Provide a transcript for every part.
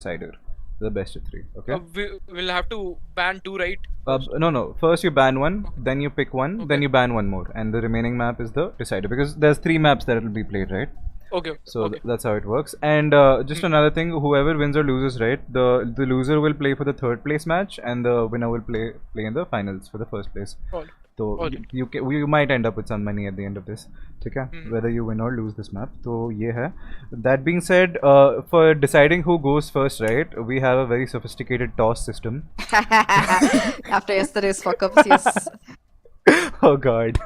decider. The best of three. Okay. We'll have to ban 2, right? No. First you ban one, then you pick one, then you ban one more, and the remaining map is the decider because there's 3 maps that will be played, right? Okay. So that's how it works. And just another thing, whoever wins or loses, right? The loser will play for the third place match, and the winner will play in the finals for the first place. So you might end up with some money at the end of this, okay? Whether you win or lose this map. So yeah hai. That being said, for deciding who goes first, right? We have a very sophisticated toss system. After yesterday's fuck ups, yes. Oh god.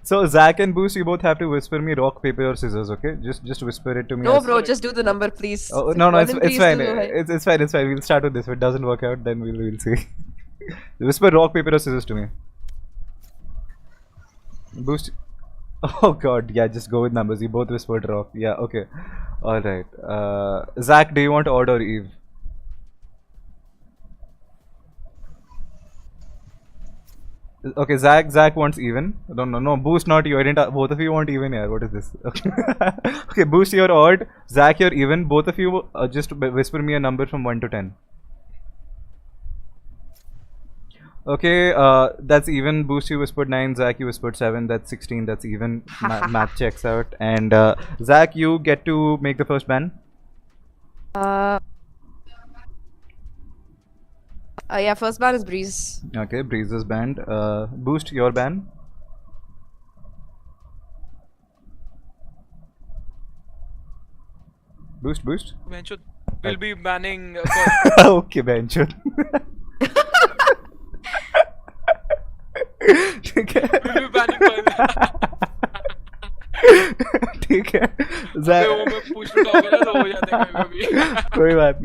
So Zach and Boost, you both have to whisper me rock, paper or scissors, okay? Just whisper it to me. No bro, just do the number please. Oh, no, it's fine. It's fine, it's fine. We'll start with this. If it doesn't work out, then we'll see. Whisper rock, paper or scissors to me. Boost. Oh god, yeah, just go with numbers. You both whispered rock. Yeah, okay. Alright. Zach, do you want odd or eve? Okay, Zach wants even. No, Boost, not you. I didn't. Both of you want even here. What is this? Okay, okay, Boost, you're odd. Zach, you're even. Both of you just whisper me a number from 1 to 10. Okay, that's even. Boost, you whispered 9. Zach, you whispered 7. That's 16. That's even. Math checks out. And Zach, you get to make the first ban. Yeah, first ban is Breeze. Okay, Breeze is banned. Boost, your ban. Boost. Benchut. We'll be banning. Okay, Benchut. ठीक है We'll be banning. ठीक है वो मैं पूछ रहा हूँ ना तो हो जाता है कभी कोई बात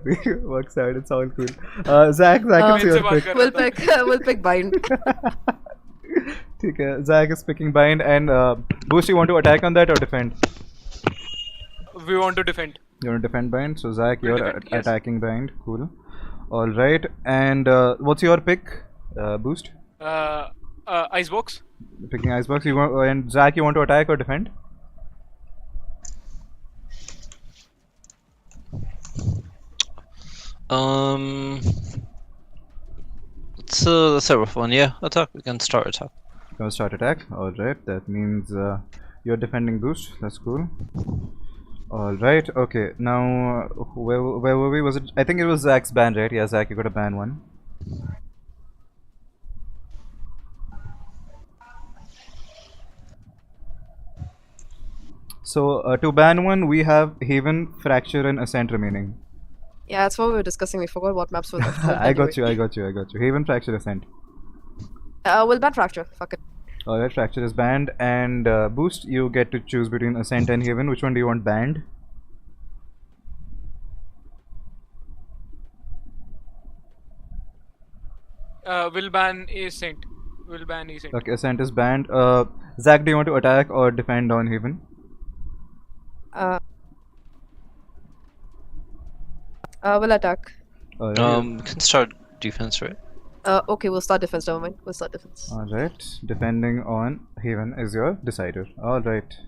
नहीं works out, it's all cool. Zach it's your pick. We'll pick bind. ठीक है, Zach is picking bind. And Boost, you want to attack on that or defend? We want to defend. You want to defend bind, so Zach, We'll you're defend, yes. attacking bind. Cool. All right. And what's your pick, Boost? Icebox. Picking icebox. You want, and Zach, you want to attack or defend? Let's start with one. Yeah, attack. We can start attack. Gonna start attack. All right. That means you're defending Boost. That's cool. All right. Okay. Now, where were we? Was it? I think it was Zach's ban, right? Yeah, Zach, you got a ban one. So to ban one, we have Haven, Fracture, and Ascent remaining. Yeah, that's what we were discussing. We forgot what maps were left. I got you. Haven, Fracture, Ascent. We'll ban Fracture. Fuck it. Alright, Fracture is banned. And Boost, you get to choose between Ascent and Haven. Which one do you want banned? We'll ban Ascent. Okay, Ascent is banned. Zach, do you want to attack or defend on Haven? We'll attack. We can start defense, right? Okay, we'll start defense. Never mind. We'll start defense. Alright, defending on Haven is your decider. Alright.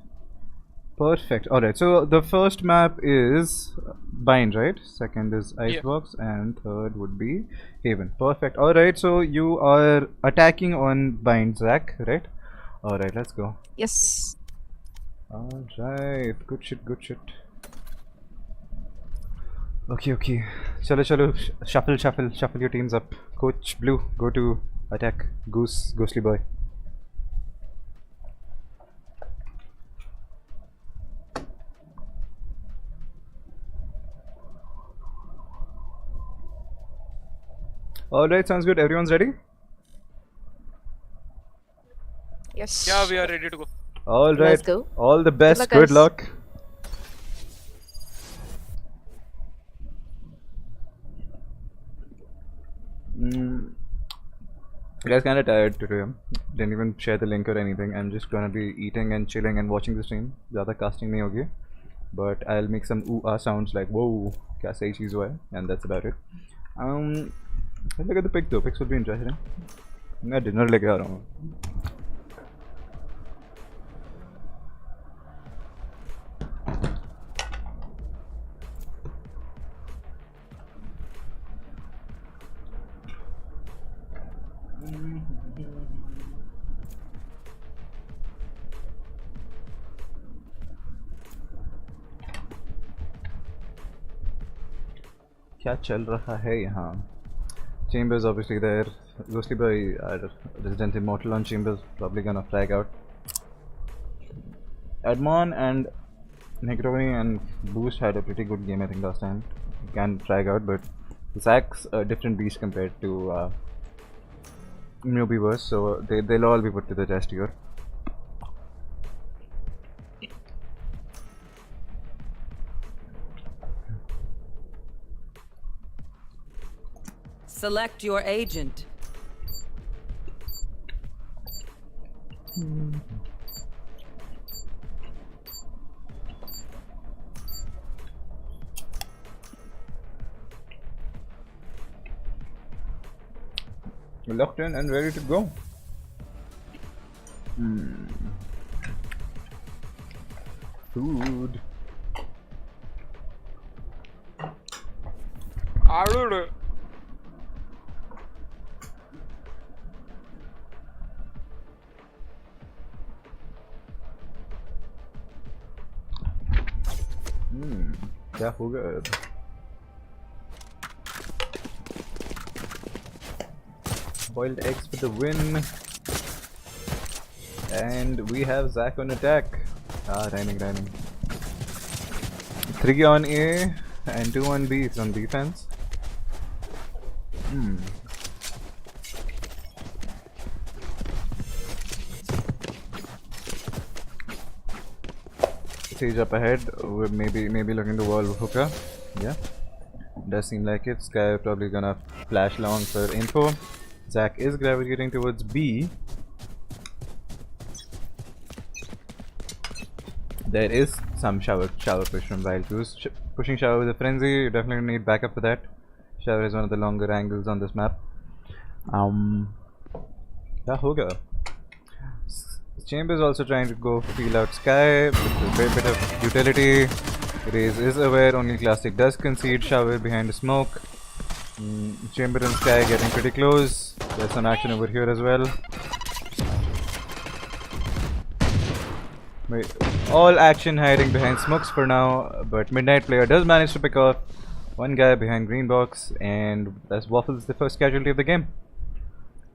Perfect. Alright, so the first map is Bind, right? Second is Icebox, and third would be Haven. Perfect. Alright, so you are attacking on Bind, Zach, right? Alright, let's go. Yes. Alright, good shit. Okay. Chalo. Shuffle your teams up. Coach Blue, go to attack. Ghostly boy. Alright, sounds good. Everyone's ready? Yes. Yeah, we are ready to go. Alright. Let's go. All the best. Good Good luck, luck. Guys, kinda tired today. Didn't even share the link or anything. I'm just gonna be eating and chilling and watching the stream. Zyada casting nahi hogi. But I'll make some ooh sounds like whoa, kya sahi cheez hua hai, and that's about it. Let's look at the pic though. Pics would be interesting. मैं dinner लेके आ रहा हूँ. क्या चल रहा है यहाँ? Chambers obviously there. Ghostly Boy, Resident Immortal on Chambers, probably gonna frag out. Admon and Negroni and Boost had a pretty good game, I think, last time. Can frag out, but Zach's a different beast compared to Newbieverse, so they'll all be put to the test here. Select your agent. Locked in and ready to go. Food. Adude. क्या होगा? Boiled eggs for the win. And we have Zach on attack. Rhyming. 3 on A and 2 on B on defense. Sage up ahead, with maybe looking to wall hookah. Yeah, does seem like it. Sky probably gonna flash long for info. Zach is gravitating towards B. There is some shower push from Wild Goose. Pushing shower with a frenzy. You definitely need backup for that. Shower is one of the longer angles on this map. Kya hoga? Chambers also trying to go feel out Sky with a bit of utility. Raze is aware, only Classic does concede. Shower behind the smoke. Chamber and Sky getting pretty close. There's some action over here as well. All action hiding behind smokes for now, but Midnight Player does manage to pick off one guy behind green box, and that's Waffles the first casualty of the game.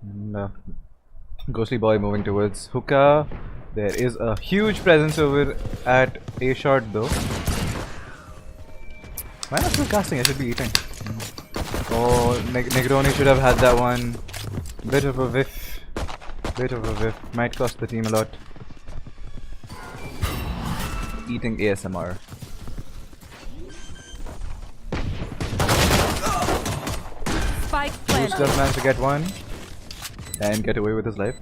And, Ghostly Boy moving towards hookah. There is a huge presence over at A short though. Why am I still casting? I should be eating. Oh, Negroni should have had that one. Bit of a whiff. Might cost the team a lot. Eating ASMR. Spike Boost planted. does manage to get one and get away with his life.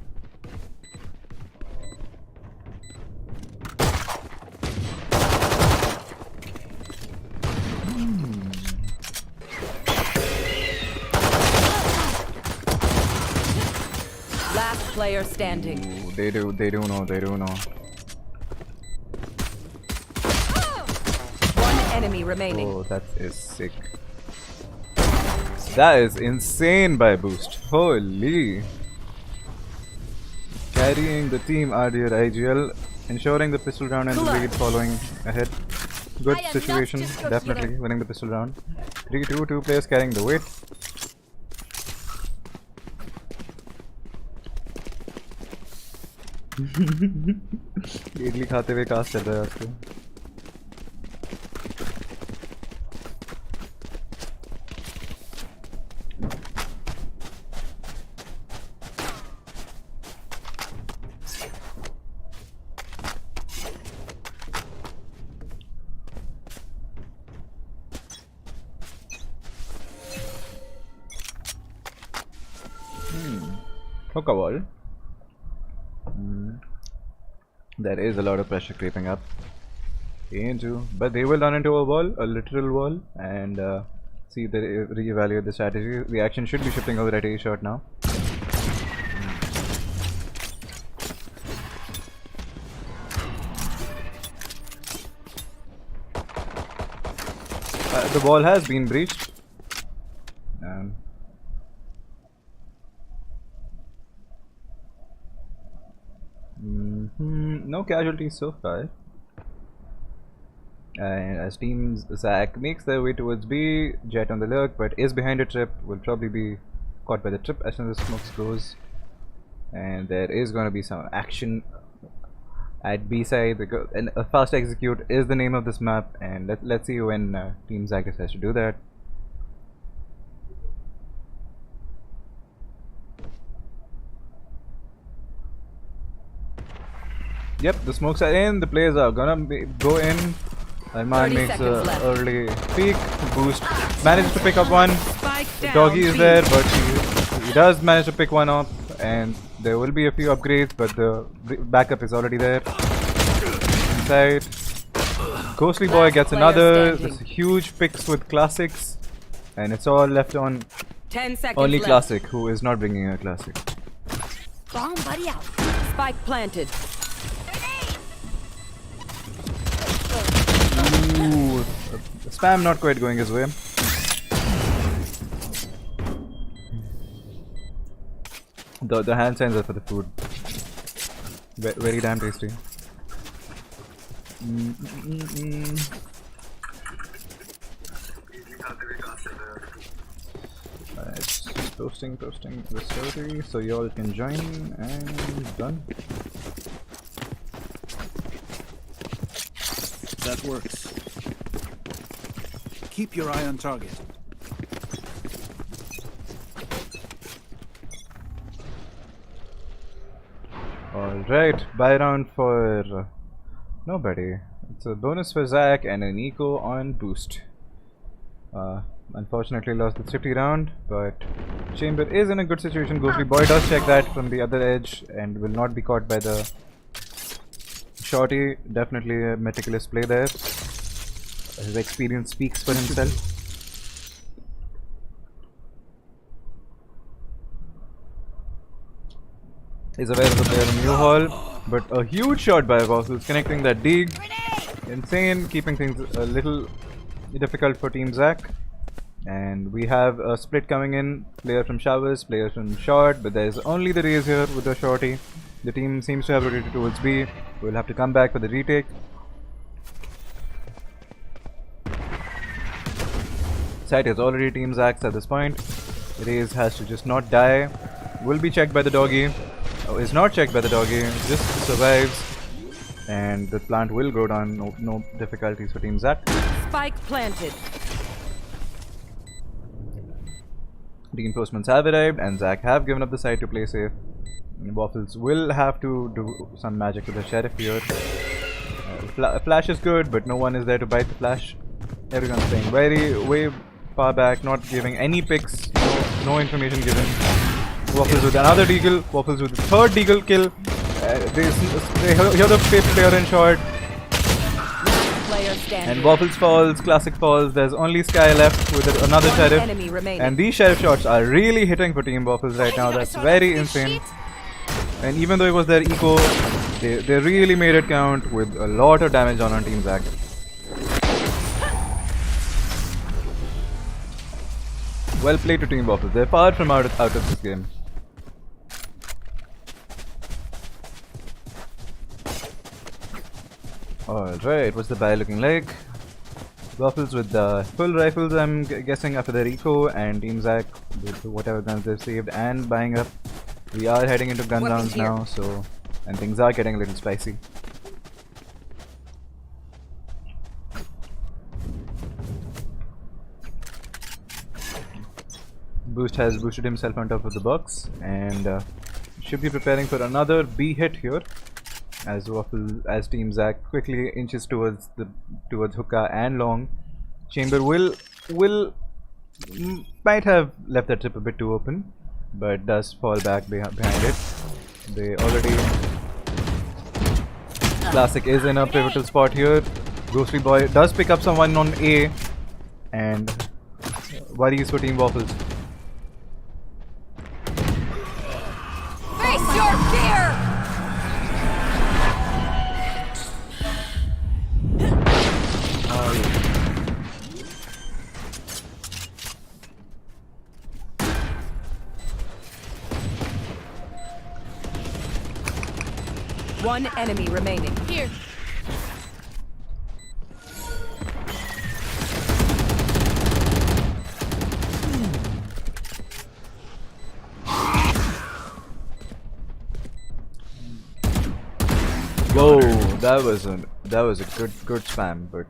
Last player standing. Ooh, they do know. One enemy remaining. Oh, that is sick. That is insane by Boost. Holy. Carrying the team RDR IGL, ensuring the pistol round and the lead following ahead. Good situation, definitely winning the pistol round. 3-2, 2 players carrying the weight. Idli खाते हुए cast चल रहा है आपको. Hookah wall. There is a lot of pressure creeping up into, but they will run into a wall, a literal wall, and see they reevaluate the strategy. The action should be shifting over at A shot now. The wall has been breached. No casualties so far. And as Team Zahk makes their way towards B, Jet on the lurk, but is behind a trip, will probably be caught by the trip as soon as the smoke goes. And there is going to be some action at B side, because and a fast execute is the name of this map, and let's see when Team Zahk decides to do that. Yep, the smokes are in, the players are gonna go in. Arman makes an early peek, boost, manages to pick up one. The doggy is there, but he does manage to pick one up, and there will be a few upgrades, but the backup is already there. Inside, Ghostly Boy gets another. This huge picks with classics, and it's all left on 10 seconds only left. classic, who is not bringing a classic. Bomb buddy out. Spike planted. Ooh, spam not quite going his way. The hand signs are for the food. Very damn tasty. Alright, toasting the story so y'all can join, and done. That works. Keep your eye on target. Alright, buy round for nobody. It's a bonus for Zahk and an eco on boost. Unfortunately lost the 50 round, but Chamber is in a good situation. Ghostly Boy does check that from the other edge and will not be caught by the shorty. Definitely a meticulous play there. His experience speaks for himself. Is aware of the player in New Hall, but a huge shot by Waffles connecting that dig. Insane, keeping things a little difficult for Team Zahk. And we have a split coming in, player from Showers, player from Short, but there's only the Raze here with the shorty. The team seems to have rotated towards B. We'll have to come back for the retake. Site is already Team Zahk's at this point. Raze has to just not die. Will be checked by the doggy. Oh, is not checked by the doggy, just survives. And the plant will go down, no difficulties for Team Zahk. Spike planted. Reinforcements have arrived and Zahk have given up the site to play safe. Waffles will have to do some magic with the sheriff here. Flash is good, but no one is there to bite the flash. Everyone's playing way far back, not giving any picks, no information given. Waffles with another deagle, Waffles with the third deagle kill. They hear the fifth player in short. And Waffles falls, Classic falls. There's only Sky left with another sheriff. And these sheriff shots are really hitting for Team Waffles right now. That's very insane. And even though it was their eco, they really made it count with a lot of damage on Team Zahk. Well played to Team Waffles. They're far from out of this game. Alright, what's the buy looking like? Waffles with the full rifles, I'm guessing, after their eco, and Team Zahk with whatever guns they've saved and buying up. We are heading into gun rounds now, so, and things are getting a little spicy. Boost has boosted himself on top of the box and should be preparing for another B hit here. As Team Zahk quickly inches towards hookah and long. Chamber might have left that trip a bit too open, but does fall back behind it. They already Classic is in a pivotal spot here. Ghostly Boy does pick up someone on A, and worries for Team Waffles. Face your fear! One enemy remaining. Here. that was a good spam, but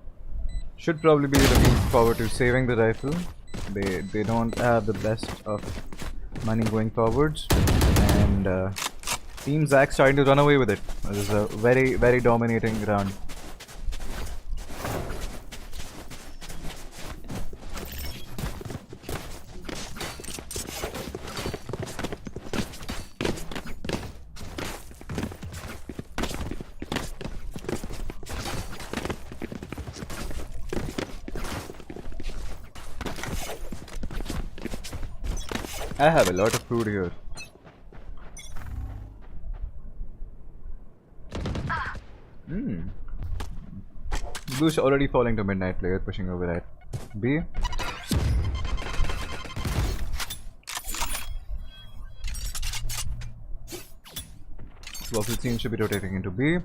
should probably be looking forward to saving the rifle. They don't have the best of money going forwards, and Team Zahk starting to run away with it. It was a very dominating round. I have a lot of food here. Blue's already falling to midnight player, pushing over at B. Waffle seems to be rotating into B.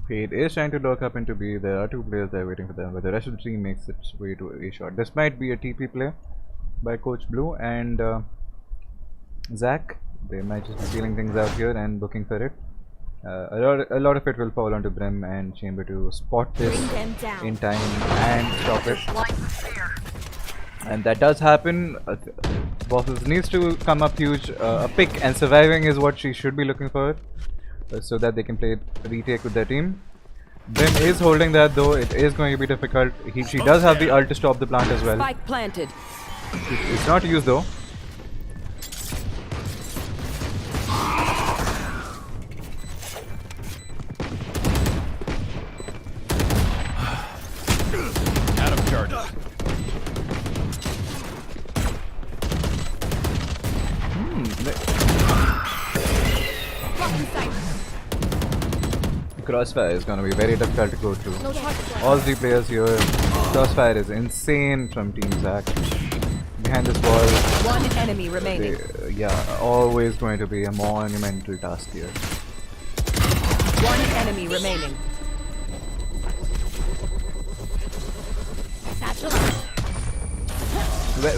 Fade is trying to lock up into B. There are two players there waiting for them, but the rest of the team makes its way to A shot. This might be a TP play by Coach Blue and Zahk. They might just be feeling things out here and looking for it. A lot of it will fall onto Brim and Chamber to spot this in time and stop it. And that does happen. Waffles needs to come up huge. A pick and surviving is what she should be looking for, so that they can play retake with their team. Brim is holding that though. It is going to be difficult. She does have the ult to stop the plant as well. Spike planted. It's not used though. Crossfire is going to be very difficult to go through. All three players here. Crossfire is insane from Team Zahk. Behind this wall. One enemy remaining. Yeah, always going to be a monumental task here. One enemy remaining.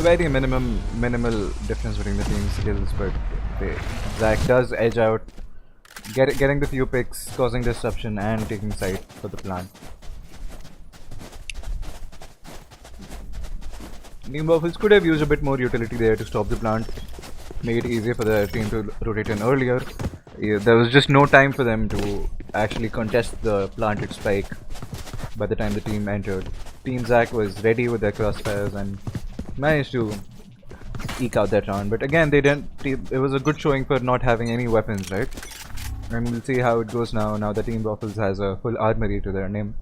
Very minimal difference between the team skills, but Zahk does edge out. Getting the few picks, causing disruption and taking side for the plant. Team Waffles could have used a bit more utility there to stop the plant, make it easier for the team to rotate in earlier. There was just no time for them to actually contest the planted spike by the time the team entered. Team Zahk was ready with their crossfires and managed to eke out that round, but again they didn't. It was a good showing for not having any weapons, right? And we'll see how it goes now that Team Waffles has a full armory to their name.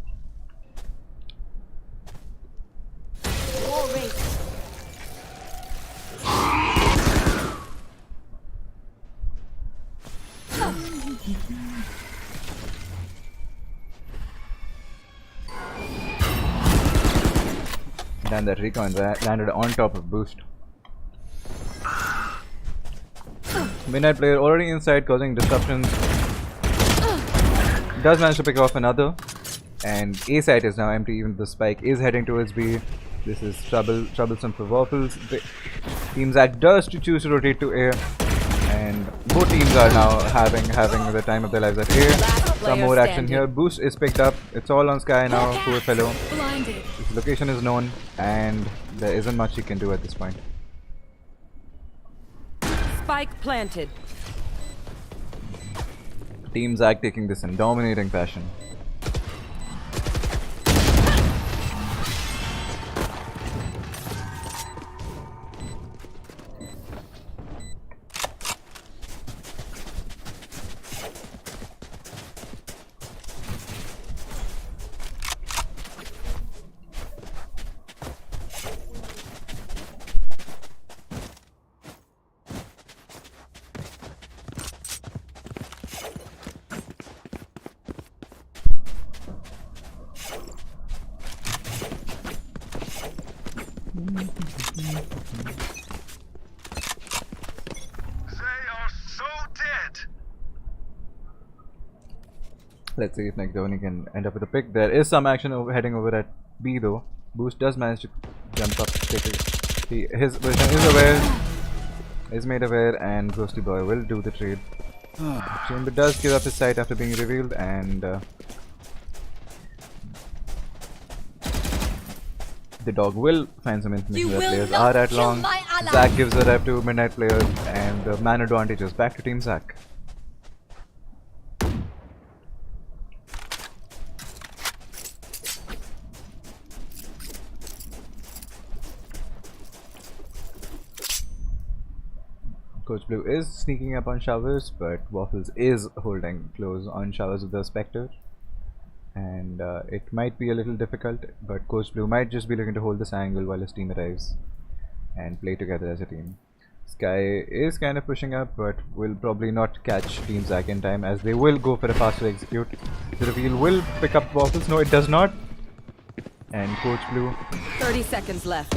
Then that recon landed on top of Boost. Midnight player already inside, causing disruptions. Does manage to pick off another, and A site is now empty. Even the spike is heading towards B. This is troublesome for Waffles. Team Zahk does choose to rotate to A, and both teams are now having the time of their lives at A. Some more action here. Boost is picked up. It's all on Sky now. Poor fellow. His location is known, and there isn't much he can do at this point. Spike planted. Team Zahk taking this in dominating fashion. Let's see if McDoney can end up with a pick. There is some action heading over at B though. Boost does manage to jump up, take it. His position is aware, is made aware, and Ghosty Boy will do the trade. Chamber does give up his sight after being revealed, and The dog will find some information You that will players not are at kill long. my ally. Zahk gives a rep to Midnight player, and the man advantage is back to Team Zahk. Coach Blue is sneaking up on Showers, but Waffles is holding close on Showers with the Spectre. And it might be a little difficult, but Coach Blue might just be looking to hold this angle while his team arrives and play together as a team. Sky is kind of pushing up, but will probably not catch Team Zahk in time, as they will go for a faster execute. The reveal will pick up Waffles. No, it does not. And Coach Blue 30 seconds left.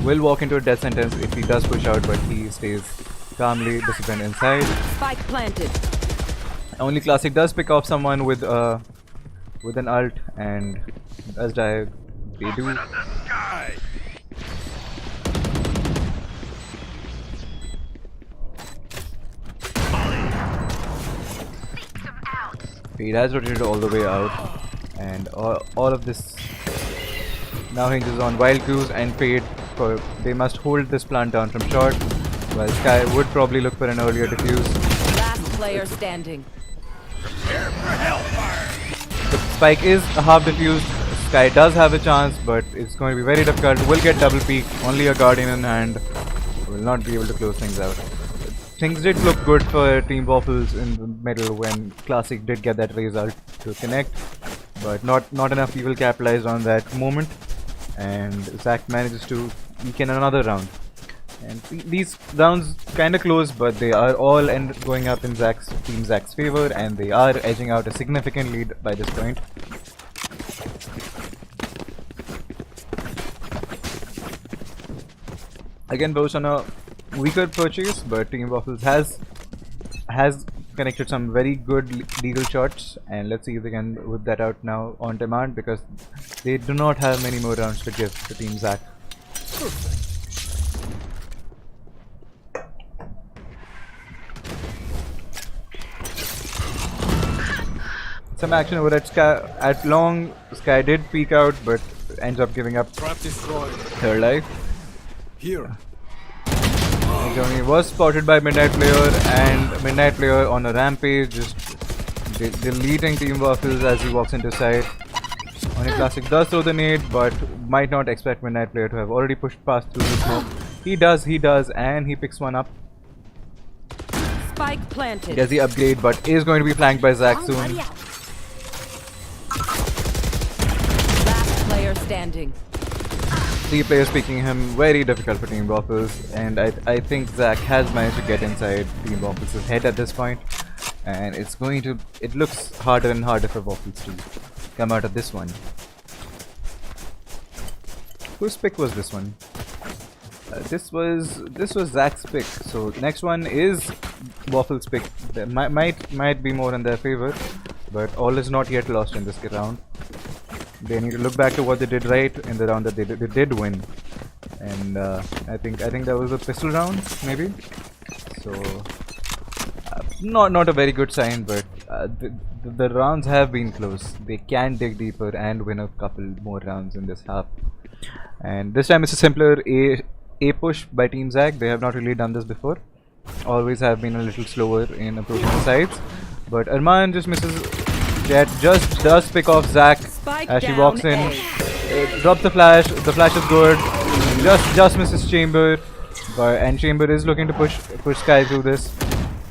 will walk into a death sentence if he does push out, but he stays calmly disciplined inside. Spike planted. Only Classic does pick off someone with an ult, and as they do. Fade has rotated all the way out, and all of this now hinges on Wild Goose and Fade. They must hold this plant down from short, while Sky would probably look for an earlier defuse. Last player standing. The spike is half defused. Sky does have a chance, but it's going to be very difficult. Will get double peek, only a Guardian in hand. Will not be able to close things out. Things did look good for Team Waffles in the middle when Classic did get that result to connect, but not enough people capitalized on that moment, and Zahk manages to eke in another round. And these rounds kind of close, but they are all going up in Team Zahk's favor, and they are edging out a significant lead by this point. Again, both on a weaker purchase, but Team Waffles has connected some very good legal shots, and let's see if they can whip that out now on demand, because they do not have many more rounds to give to Team Zahk. Some action over at Sky. At long, Sky did peek out, but ends up giving up Trap destroyed. her life. Here. Johnny was spotted by Midnight Player, and Midnight Player on a rampage, just deleting Team Waffles as he walks into side. Only Classic does throw the nade, but might not expect Midnight Player to have already pushed past through the smoke. He does, and he picks one up. Spike planted. Gets the upgrade, but is going to be flanked by Zahk soon. Somebody out. Last player standing. 3 players picking him, very difficult for Team Waffles, and I think Zahk has managed to get inside Team Waffles' head at this point, and it looks harder and harder for Waffles to come out of this one. Whose pick was this one? This was Zach's pick. So next one is Waffles' pick. That might be more in their favor, but all is not yet lost in this round. They need to look back to what they did right in the round that they did win, and I think that was a pistol round maybe. So not a very good sign, but the rounds have been close. They can dig deeper and win a couple more rounds in this half. And this time it's a simpler A push by Team Zahk. They have not really done this before. Always have been a little slower in approaching the sides. But Arman just misses. Jet just does pick off Zahk as she walks in. Drops the flash. The flash is good. Just misses Chamber. And Chamber is looking to push Sky through this.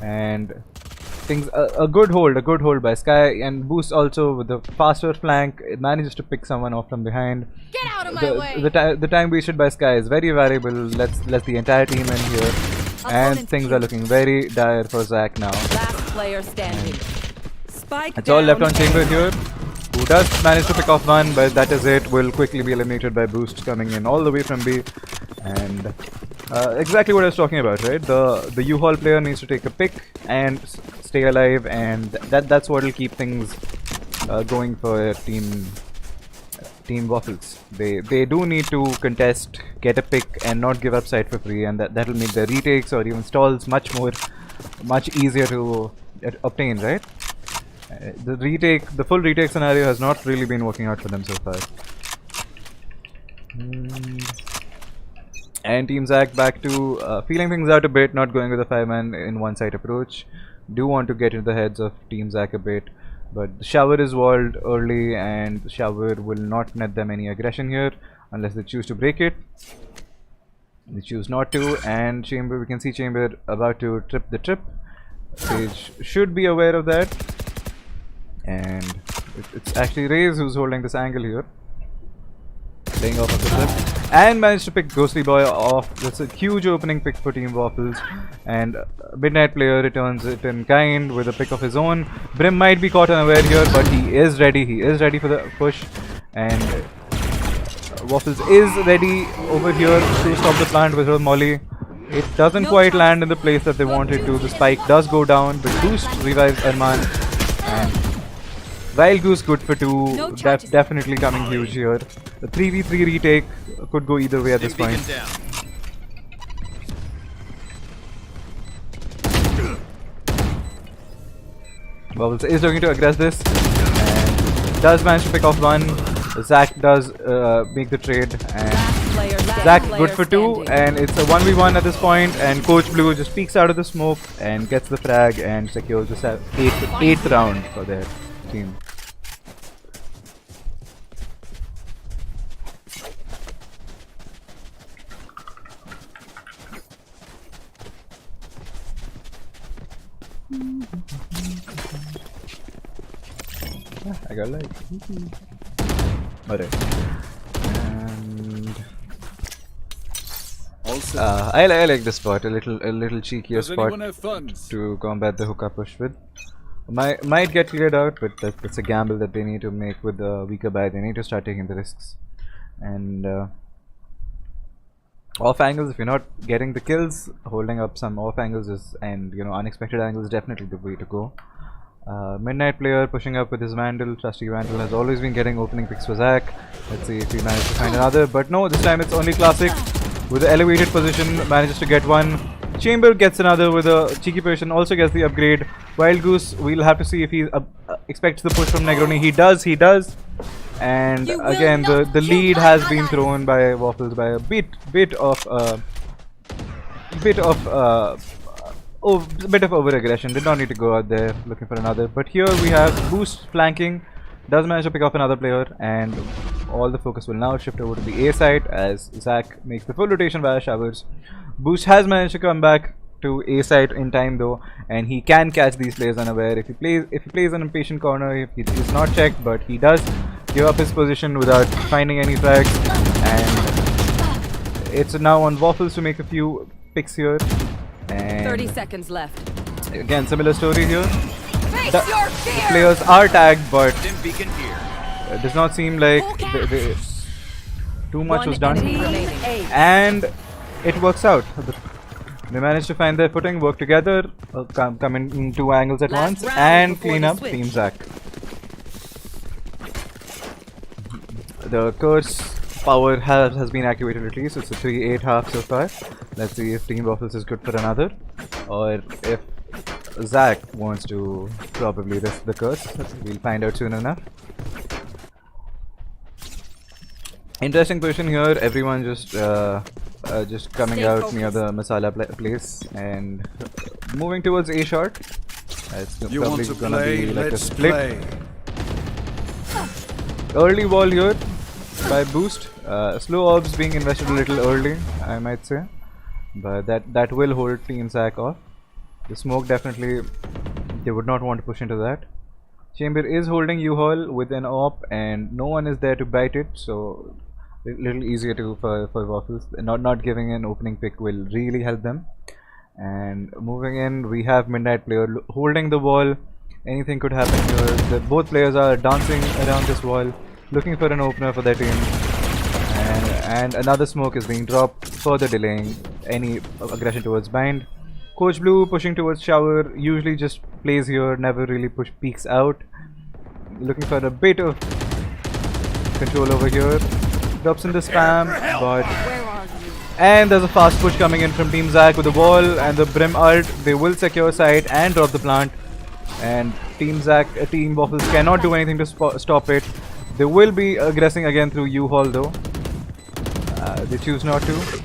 And things a good hold by Sky, and Boost also with the faster flank. It manages to pick someone off from behind. Get out of my way. The time wasted by Sky is very variable. Let's the entire team in here, and things are looking very dire for Zahk now. Last player standing. Spike It's all left down on Chamber here, who does manage to pick off one, but that is it. Will quickly be eliminated by Boost coming in all the way from B, and exactly what I was talking about, right? The U-Haul player needs to take a pick and stay alive, and that's what will keep things going for Team Waffles. They do need to contest, get a pick, and not give up side for free, and that'll make the retakes or even stalls much easier to obtain, right? The full retake scenario has not really been working out for them so far. And Team Zahk back to feeling things out a bit, not going with a 5-man in one-side approach. Do want to get into the heads of Team Zahk a bit, but the shower is walled early and the shower will not net them any aggression here unless they choose to break it. They choose not to, and Chamber, we can see Chamber about to trip the trip. Sage should be aware of that, and it's actually Raze who's holding this angle here, playing off of the trip, and managed to pick Ghostly Boy off. That's a huge opening pick for Team Waffles, and Midnight Player returns it in kind with a pick of his own. Brim might be caught unaware here, but he is ready. He is ready for the push, and Waffles is ready over here to stop the plant with her molly. It doesn't quite land in the place that they wanted to. The spike does go down, but Boost revives Arman, and Wild Goose good for 2. Definitely coming huge here. The 3v3 retake could go either way at this point. Bubbles is looking to aggress this and does manage to pick off one. Zahk does make the trade, and Zahk good for 2, and it's a 1v1 at this point, and Coach Blue just peeks out of the smoke and gets the frag and secures the 8th round for their team. I got like alright, and I like this spot, a little cheekier spot to combat the hookah push with. Might get cleared out, but that's a gamble that they need to make with the weaker buy. They need to start taking the risks, and off angles, if you're not getting the kills, holding up some off angles and unexpected angles is definitely the way to go. Midnight Player pushing up with his Vandal. Trusty Vandal has always been getting opening picks for Zahk. Let's see if he manages to find another, but no, this time it's only Classic with the elevated position, manages to get one. Chamber gets another with a cheeky position, also gets the upgrade. Wild Goose, we'll have to see if he expects the push from Negroni. He does. And again, the lead has been thrown by Waffles by a bit of over-aggression. Did not need to go out there looking for another. But here we have Boost flanking. Does manage to pick up another player, and all the focus will now shift over to the A side as Zahk makes the full rotation via showers. Boost has managed to come back to A side in time though, and he can catch these players unaware. If he plays an impatient corner, he's not checked, but he does give up his position without finding any frags, and it's now on Waffles to make a few picks here. And 30 seconds left. Again, similar story here. The players are tagged, but it does not seem like too much was done, and it works out. They managed to find their footing, work together, come in 2 angles at once, and clean up Team Zahk. The curse power has been activated at least. It's a 3-8 half so far. Let's see if Team Waffles is good for another, or if Zahk wants to probably risk the curse. We'll find out soon enough. Interesting position here. Everyone just coming out near the masala place and moving towards A short. It's probably gonna be like a split. Early wall here by Boost. Slow orbs being invested a little early, I might say, but that will hold Team Zahk off. The smoke definitely, they would not want to push into that. Chamber is holding U-Haul with an op, and no one is there to bite it, so a little easier for Waffles. Not giving an opening pick will really help them. And moving in, we have Midnight Player holding the wall. Anything could happen here. Both players are dancing around this wall, looking for an opener for their team. And another smoke is being dropped, further delaying any aggression towards bind. Coach Blue pushing towards shower, usually just plays here, never really peeks out. Looking for a bit of control over here. Drops in the spam, but... And there's a fast push coming in from Team Zahk with the wall and the Brim ult. They will secure site and drop the plant. And Team Zahk, Team Waffles cannot do anything to stop it. They will be aggressing again through U-Haul though. they choose not to.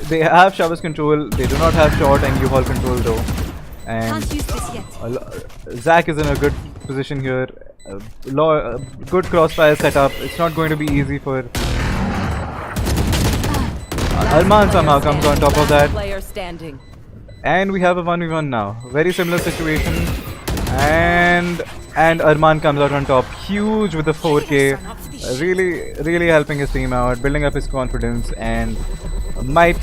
They have showers control. They do not have short and U-haul control though. And Can't use this yet. Zahk is in a good position here. Good crossfire setup. It's not going to be easy for Arman somehow comes on top of that. Player standing. And we have a 1v1 now. Very similar situation. And Arman comes out on top. Huge with the 4K. Really helping his team out, building up his confidence, and might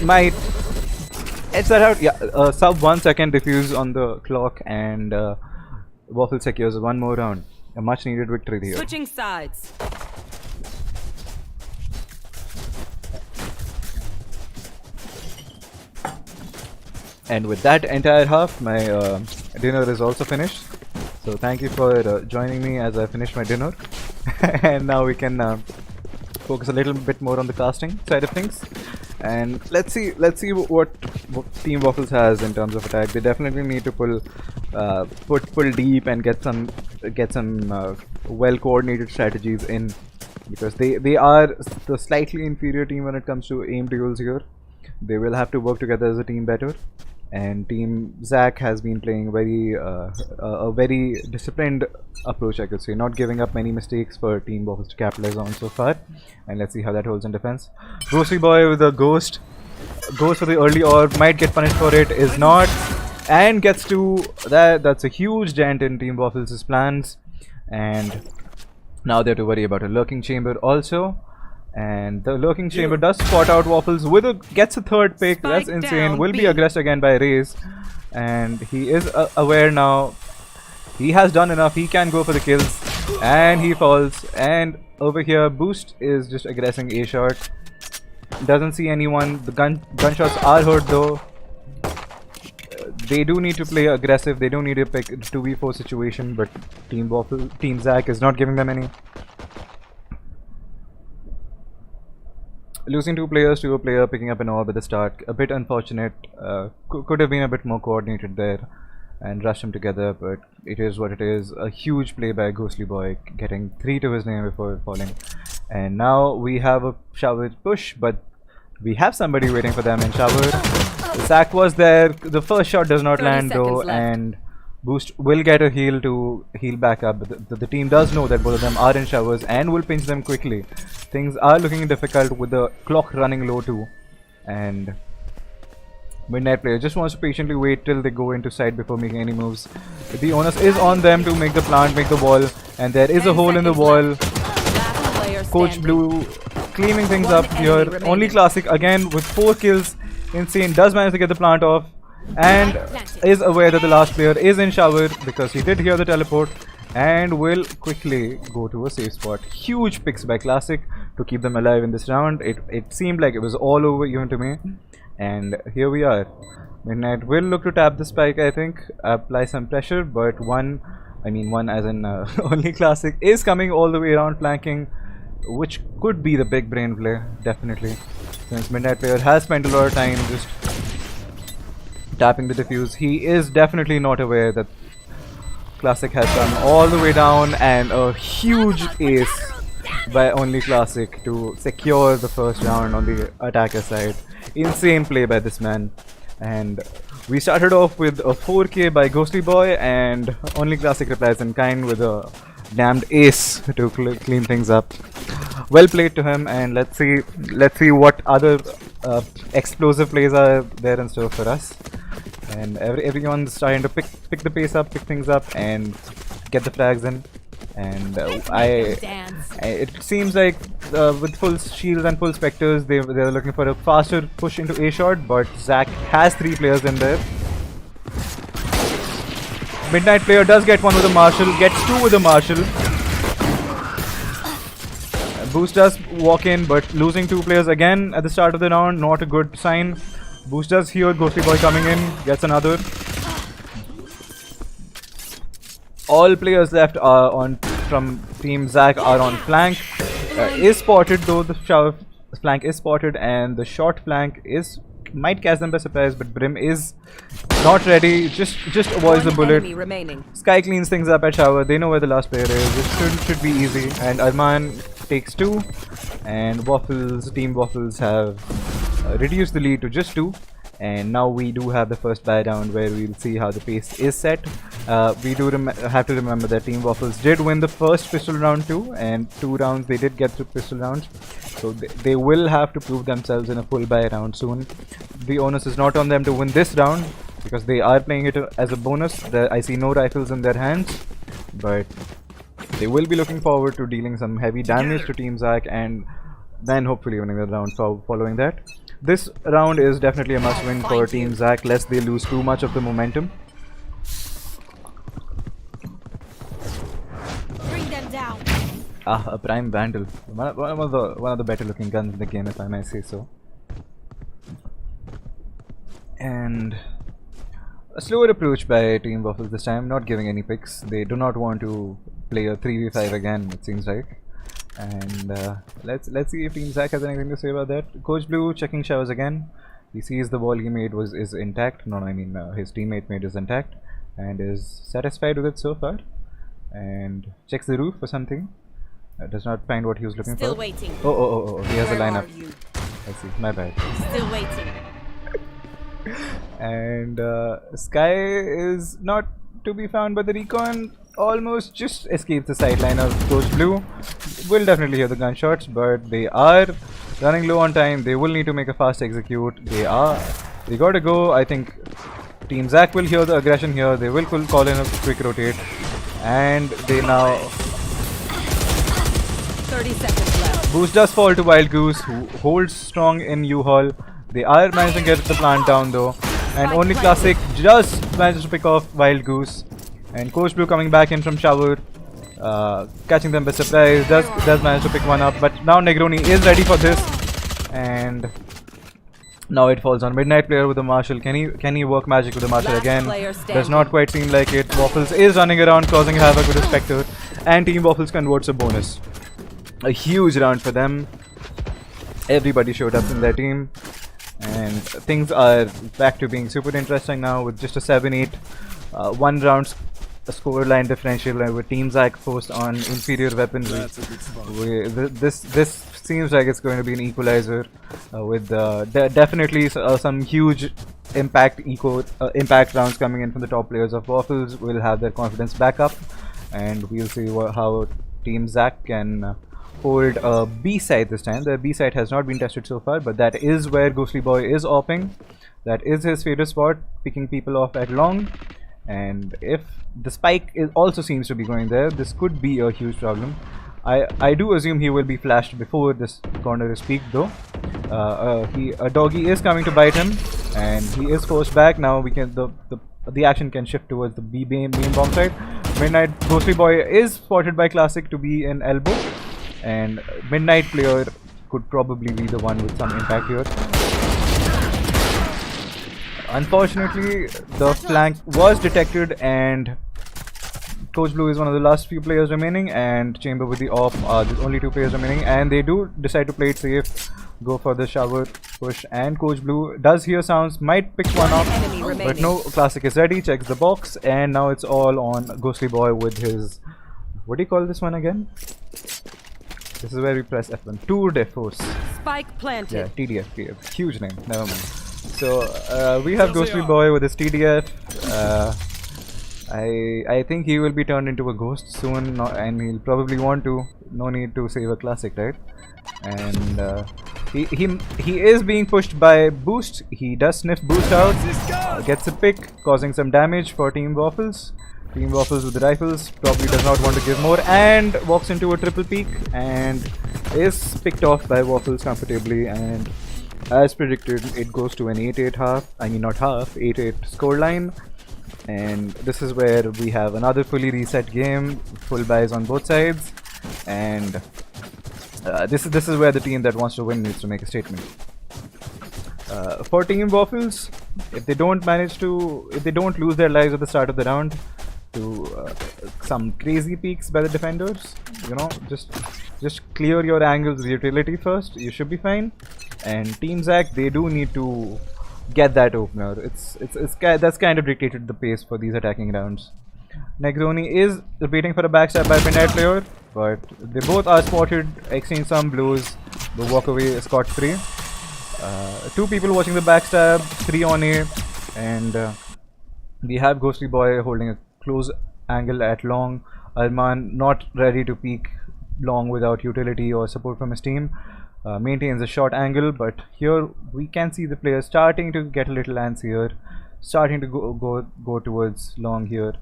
edge that out. Yeah, sub 1 second defuse on the clock, and Waffle secures one more round. A much needed victory here. Switching sides. And with that entire half, my dinner is also finished. So thank you for joining me as I finish my dinner. And now we can focus a little bit more on the casting side of things. And let's see what Team Waffles has in terms of attack. They definitely need to pull deep and get some well coordinated strategies in, because they are the slightly inferior team when it comes to aim duels here. They will have to work together as a team better. And Team Zahk has been playing a very disciplined approach, I could say, not giving up many mistakes for Team Waffles to capitalize on so far. And let's see how that holds in defense. Ghostly Boy with a ghost goes for the early orb, might get punished for it, is not, and gets to that. That's a huge dent in Team Waffles' plans. And now they have to worry about a lurking chamber also. And the lurking chamber does spot out Waffles gets a third pick. That's insane. Will be aggressed again by Raze, and he is aware now. He has done enough. He can go for the kills, and he falls. And over here, Boost is just aggressing A shot. Doesn't see anyone. The gunshots are heard though. They do need to play aggressive. They don't need to pick a 2v4 situation, but Team Zahk is not giving them any. Losing 2 players to a player picking up an orb at the start, a bit unfortunate. Could have been a bit more coordinated there and rushed them together, but it is what it is. A huge play by Ghostly Boy, getting 3 to his name before falling. And now we have a shower push, but we have somebody waiting for them in shower. Zahk was there. The first shot does not land though, and Boost will get a heal to heal back up. The team does know that both of them are in showers and will pinch them quickly. Things are looking difficult with the clock running low too. And Midnight Player just wants to patiently wait till they go into side before making any moves. The onus is on them to make the plant, make the wall. And there is a hole in the wall. Coach Blue cleaning things up here. Only Classic again with 4 kills. Insane. Does manage to get the plant off. And is aware that the last player is in shower because he did hear the teleport, and will quickly go to a safe spot. Huge picks by Classic to keep them alive in this round. It seemed like it was all over even to me, and here we are. Midnight will look to tap the spike, I think, apply some pressure, but one as in only Classic is coming all the way around flanking, which could be the big brain play, definitely, since Midnight Player has spent a lot of time just tapping the defuse. He is definitely not aware that Classic has come all the way down, and a huge ace by only Classic to secure the first round on the attacker side. Insane play by this man. And we started off with a 4K by Ghostly Boy, and only Classic replies in kind with a damned ace to clean things up. Well played to him, and let's see what other explosive plays are there in store for us. And everyone's starting to pick the pace up, pick things up, and get the frags in. And it seems like with full shields and full specters, they're looking for a faster push into A shot. But Zahk has 3 players in there. Midnight Player does get one with a Marshall, gets 2 with a Marshall. Boost does walk in, but losing 2 players again at the start of the round, not a good sign. Boost does hear Ghostly Boy coming in, gets another. All players left from Team Zahk are on flank. Is spotted though, the shower flank is spotted, and the short flank is might catch them by surprise, but Brim is not ready. Just avoids the One bullet. enemy remaining. Sky cleans things up at shower. They know where the last player is. It should be easy. And Arman takes 2, and Team Waffles have reduced the lead to just 2. And now we do have the first buy down where we'll see how the pace is set. We do have to remember that Team Waffles did win the first pistol round too, and 2 rounds they did get through pistol rounds. So they will have to prove themselves in a full buy round soon. The onus is not on them to win this round because they are playing it as a bonus. I see no rifles in their hands, but they will be looking forward to dealing some heavy damage to Team Zahk and then hopefully winning the round following that. This round is definitely a must-win for Team Zahk, lest they lose too much of the momentum. Bring them down. A Prime Vandal. One of the better-looking guns in the game, if I may say so. And a slower approach by Team Waffles this time, not giving any picks. They do not want to play a 3v5 again, it seems like. And let's see if Team Zahk has anything to say about that. Coach Blue checking showers again. He sees the ball he made is intact. No, I mean his teammate made is intact, and is satisfied with it so far. And checks the roof for something. Does not find what he was looking Still for. waiting. Oh, he has a Where lineup. are you? I see. My bad. Still waiting. And Sky is not to be found, but the recon almost just escapes the sideline of Coach Blue. Will definitely hear the gunshots, but they are running low on time. They will need to make a fast execute. They gotta go. I think Team Zahk will hear the aggression here. They will call in a quick rotate, and they now 30 seconds left. Boost does fall to Wild Goose, who holds strong in U-Haul. They are managing to get the plant down though, and only Classic just manages to pick off Wild Goose. And Coach Blue coming back in from shower, catching them by surprise, does manage to pick one up. But now Negroni is ready for this, and now it falls on Midnight player with the Marshall. Can he work magic with the Marshall again? Does not quite seem like it. Waffles is running around causing havoc with the Spectre, and Team Waffles converts a bonus. A huge round for them. Everybody showed up in their team, and things are back to being super interesting now with just a 7-8 one round score line differential, with Team Zahk forced on inferior weaponry. That's a good spot. This seems like it's going to be an equalizer with definitely some huge impact rounds coming in from the top players of Waffles. Will have their confidence back up, and we'll see how Team Zahk can hold a B side this time. The B side has not been tested so far, but that is where Ghostly Boy is opping. That is his favorite spot, picking people off at long. And if the spike also seems to be going there, this could be a huge problem. I do assume he will be flashed before this corner is peaked though. A doggy is coming to bite him, and he is forced back. Now we can the action can shift towards the main bomb side. Midnight Ghostly Boy is spotted by Classic to be in elbow, and Midnight player could probably be the one with some impact here. Unfortunately, the flank was detected, and Coach Blue is one of the last few players remaining, and Chamber with the off are the only 2 players remaining, and they do decide to play it safe, go for the shower push, and Coach Blue does hear sounds, might pick one up, but no, Classic is ready, checks the box, and now it's all on Ghostly Boy with his, what do you call this one again? This is where we press F1, Tour de Force. Spike planted. Yeah, TDF, huge name, never mind. So we have Ghostly Boy with his TDF. I think he will be turned into a ghost soon, and he'll probably want to. No need to save a Classic, right? And he is being pushed by Boost. He does sniff Boost out, gets a pick, causing some damage for Team Waffles. Team Waffles with the rifles probably does not want to give more, and walks into a triple peek and is picked off by Waffles comfortably. And as predicted, it goes to an 8-8 half. I mean not half, 8-8 scoreline. And this is where we have another fully reset game, full buys on both sides, and this is where the team that wants to win needs to make a statement. For Team Waffles, if they don't lose their lives at the start of the round to some crazy peaks by the defenders, you know, just clear your angles with utility first, you should be fine. And Team Zahk, they do need to get that opener. That's kind of dictated the pace for these attacking rounds. Negroni is waiting for a backstab by Midnight player, but they both are spotted, exchange some blows, but walk away scot-free. Two people watching the backstab, 3 on A, and we have Ghostly Boy holding a close angle at long. Arman not ready to peek long without utility or support from his team. Maintains a short angle, but here we can see the players starting to get a little antsy here, starting to go towards long here.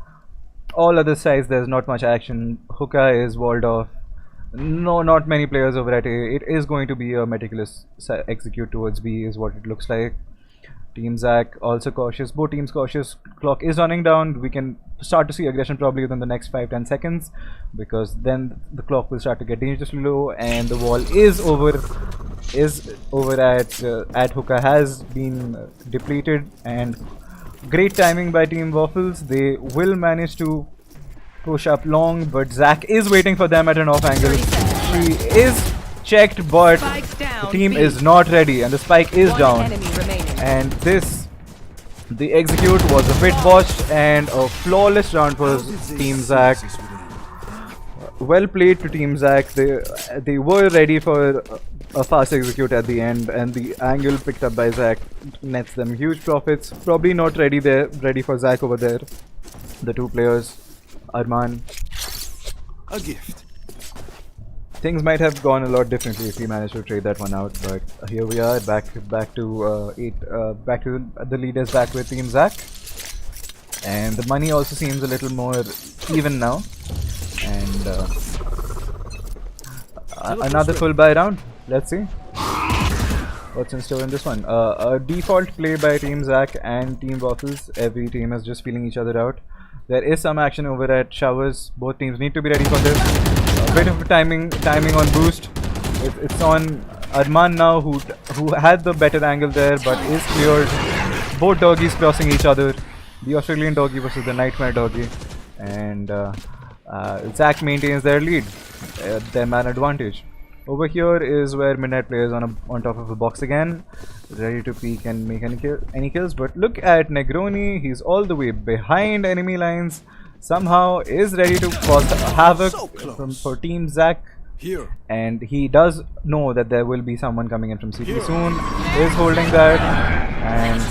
All other sides, there's not much action. Hookah is walled off. No, not many players over at A. It is going to be a meticulous execute towards B is what it looks like. Team Zahk also cautious. Both teams cautious. Clock is running down. We can start to see aggression probably within the next 5-10 seconds, because then the clock will start to get dangerously low, and the wall is over at Hookah has been depleted. And great timing by Team Waffles. They will manage to push up long, but Zahk is waiting for them at an off angle. He is checked, but the team is not ready, and the spike is down. And the execute was a bit botched and a flawless round for Team Zahk. Well played to Team Zahk. They were ready for a fast execute at the end, and the angle picked up by Zahk nets them huge profits. Probably not ready for Zahk over there. The two players, Arman. A gift. Things might have gone a lot differently if he managed to trade that one out, but here we are, back to the leaders, back with Team Zahk, and the money also seems a little more even now. And another full buy round. Let's see what's in store in this one. A default play by Team Zahk and Team Waffles. Every team is just feeling each other out. There is some action over at Showers. Both teams need to be ready for this. A bit of timing on boost. It's on Arman now, who had the better angle there, but is cleared. Both doggies crossing each other. The Australian doggy versus the Nightmare doggy, and Zahk maintains their lead, their man advantage. Over here is where Midnight plays on top of the box again, ready to peek and make any kills. But look at Negroni, he's all the way behind enemy lines. Somehow is ready to cause havoc for Team Zahk. Here. And he does know that there will be someone coming in from CT soon. Is holding that, and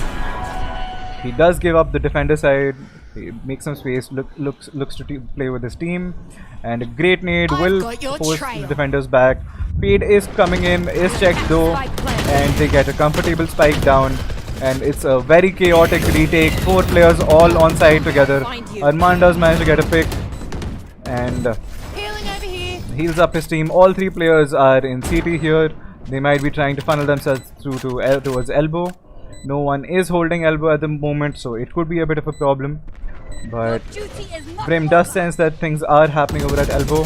he does give up the defender side. He makes some space, looks to play with his team, and a great nade will force the defenders back. Fade is coming in, is checked though, and they get a comfortable spike down, and it's a very chaotic retake. 4 players all on side together. Arman does manage to get a pick, and heals up his team. All 3 players are in CT here. They might be trying to funnel themselves through towards elbow. No one is holding elbow at the moment, so it could be a bit of a problem. But Brim does sense that things are happening over at elbow,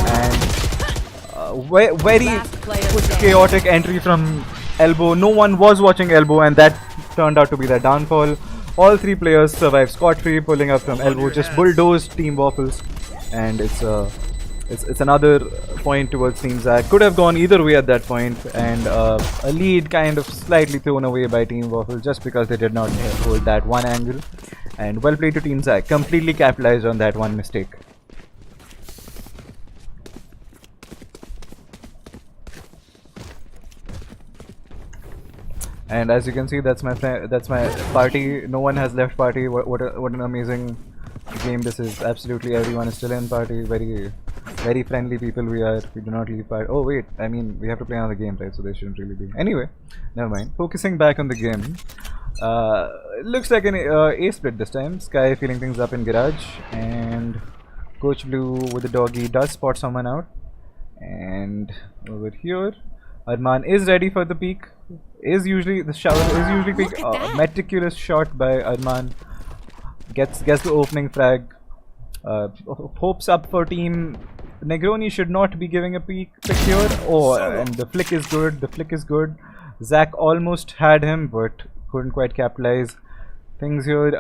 and very quick chaotic entry from elbow. No one was watching elbow, and that turned out to be their downfall. All 3 players survive scot-free, pulling up from elbow, just bulldozed Team Waffles, and it's another point towards Team Zahk. Could have gone either way at that point, and a lead kind of slightly thrown away by Team Waffle just because they did not hold that one angle. And well played to Team Zahk, completely capitalized on that one mistake. And as you can see, that's my party. No one has left party. What an amazing game this is. Absolutely everyone is still in party. Very friendly people we are. We do not leave party. Oh wait, I mean we have to play another game, right? So they shouldn't really be. Anyway, never mind. Focusing back on the game. Looks like an A split this time. Sky feeling things up in garage, and Coach Blue with the doggy does spot someone out. And over here, Arman is ready for the peak. The shower is usually peak. Meticulous shot by Arman. Gets the opening frag. Hopes up for Team Negroni. Should not be giving a pick here. Oh, and the flick is good. Zahk almost had him, but couldn't quite capitalize. Things here.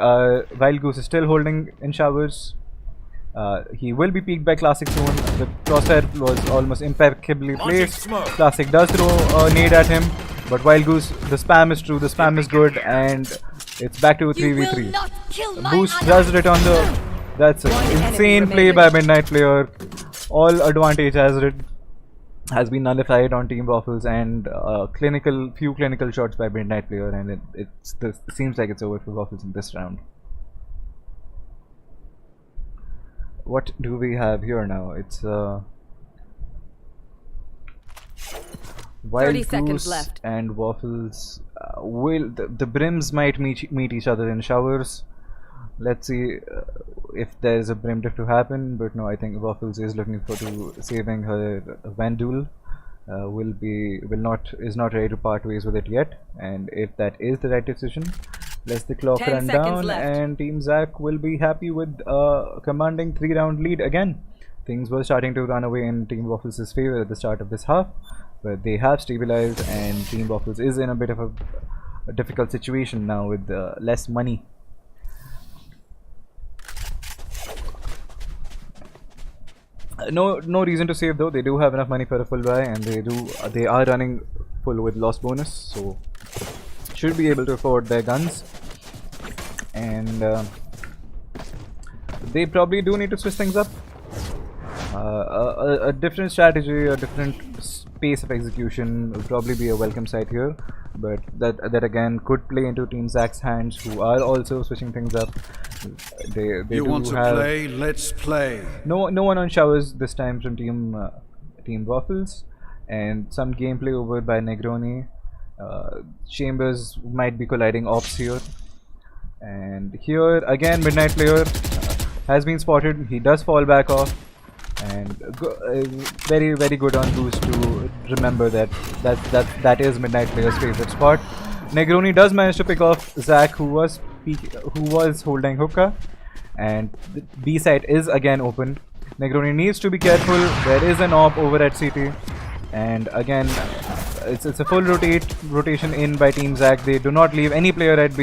Wild Goose is still holding in showers. He will be peaked by Classic soon. The crosshair was almost impeccably placed. Classic does throw a nade at him, But Wild Goose, the spam is true, the spam is good, and it's back to You will 3v3. not kill my Boost ally. does return the. That's it. One enemy Insane play remaining. by Midnight Player. All advantage has been nullified on Team Waffles, and few clinical shots by Midnight Player, and it seems like it's over for Waffles in this round. What do we have here now? It's Wild 30 seconds Goose left. and Waffles. Will the brims might meet each other in showers? Let's see if there's a brim diff to happen. But no, I think Waffles is looking for to saving her Vandul. Is not ready to part ways with it yet. And if that is the right decision, let the clock 10 run seconds down, left. and Team Zahk will be happy with commanding 3-round lead again. Things were starting to run away in Team Waffles' favor at the start of this half, but they have stabilized, and Team Waffles is in a bit of a difficult situation now with less money. No reason to save though. They do have enough money for a full buy, and they are running full with loss bonus, so should be able to afford their guns. And they probably do need to switch things up. A different strategy, a different pace of execution will probably be a welcome sight here, but that again could play into Team Zach's hands, who are also switching things up. They You do want to have play? Let's play. no one on showers this time from Team Waffles, and some gameplay over by Negroni. Chambers might be colliding ops here, and here again Midnight Player has been spotted. He does fall back off, and very good on Boost to remember that is Midnight Player's favorite spot. Negroni does manage to pick off Zach, who was holding hookah, and the B site is again open. Negroni needs to be careful. There is an op over at CT, and again it's a full rotation in by Team Zach. They do not leave any player at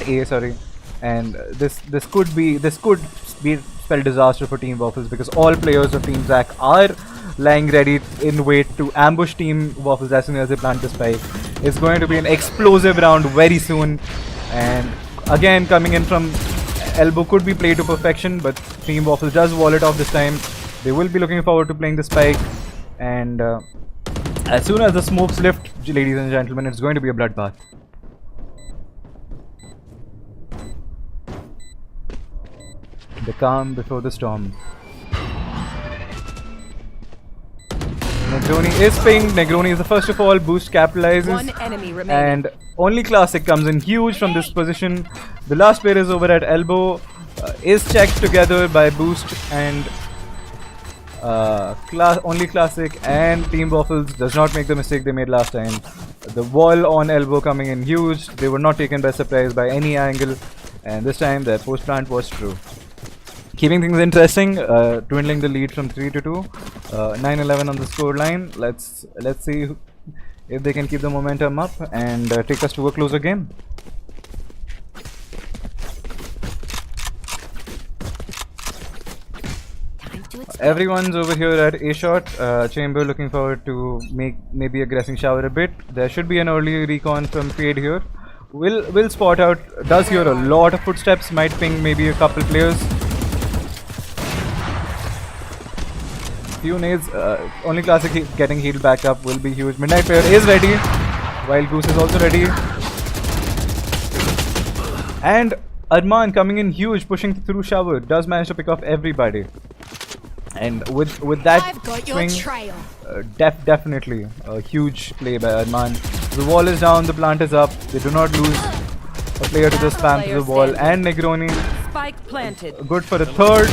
A, sorry, and this could spell disaster for Team Waffles, because all players of Team Zach are lying ready in wait to ambush Team Waffles as soon as they plant the spike. It's going to be an explosive round very soon, and again coming in from elbow could be played to perfection, but Team Waffles does wall it off this time. They will be looking forward to playing the spike, and as soon as the smokes lift, ladies and gentlemen, it's going to be a bloodbath. The calm before the storm. Negroni is pinged. Negroni is the first of all. Boost capitalizes. One enemy remaining. And only Classic comes in huge from this position. The last player is over at elbow. Is checked together by Boost and only Classic, and Team Waffles does not make the mistake they made last time. The wall on elbow coming in huge. They were not taken by surprise by any angle, and this time their post plant was true. Keeping things interesting, dwindling the lead from 3 to 2, 9-11 on the score line. Let's see if they can keep the momentum up and take us to a closer game. Everyone's over here at A shot. Chamber looking forward to maybe aggressing shower a bit. There should be an early recon from Fade here. Will spot out. Does hear a lot of footsteps. Might ping maybe a couple players. Few nades. Only Classic getting healed back up will be huge. Midnight Player is ready. Wild Goose is also ready. And Arman coming in huge, pushing through shower. Does manage to pick off everybody. And with that swing, definitely a huge play by Arman. The wall is down, the plant is up. They do not lose a player to the spam to the wall. And Negroni, Spike planted. good for a third.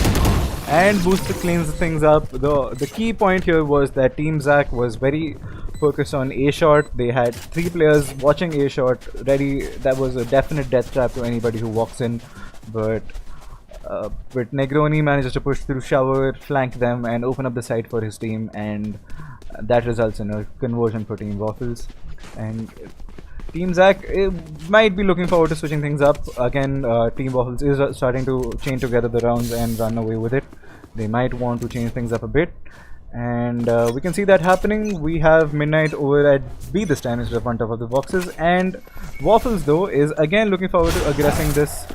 And Booster cleans things up. The key point here was that Team Zach was very focused on A shot. They had 3 players watching A shot ready. That was a definite death trap to anybody who walks in. But Negroni manages to push through shower, flank them, and open up the site for his team, and that results in a conversion for Team Waffles. And Team Zach might be looking forward to switching things up. Again, Team Waffles is starting to chain together the rounds and run away with it. They might want to change things up a bit. And we can see that happening. We have Midnight over at B this time instead of on top of the boxes. And Waffles though is again looking forward to aggressing this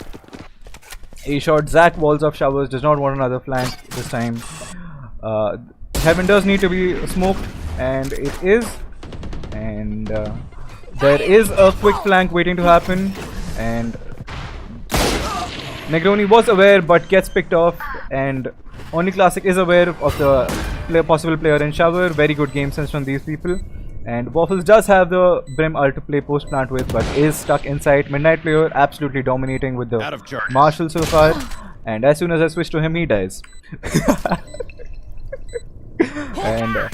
A shot. Zahk walls off showers, does not want another flank this time. Heaven does need to be smoked, and it is. And there is a quick flank waiting to happen. And Negroni was aware but gets picked off, and Only Classic is aware of the possible player in shower. Very good game sense from these people. And Waffles does have the Brim ult to play post plant with, but is stuck inside. Midnight player absolutely dominating with the Marshall so far. And as soon as I switch to him, he dies. And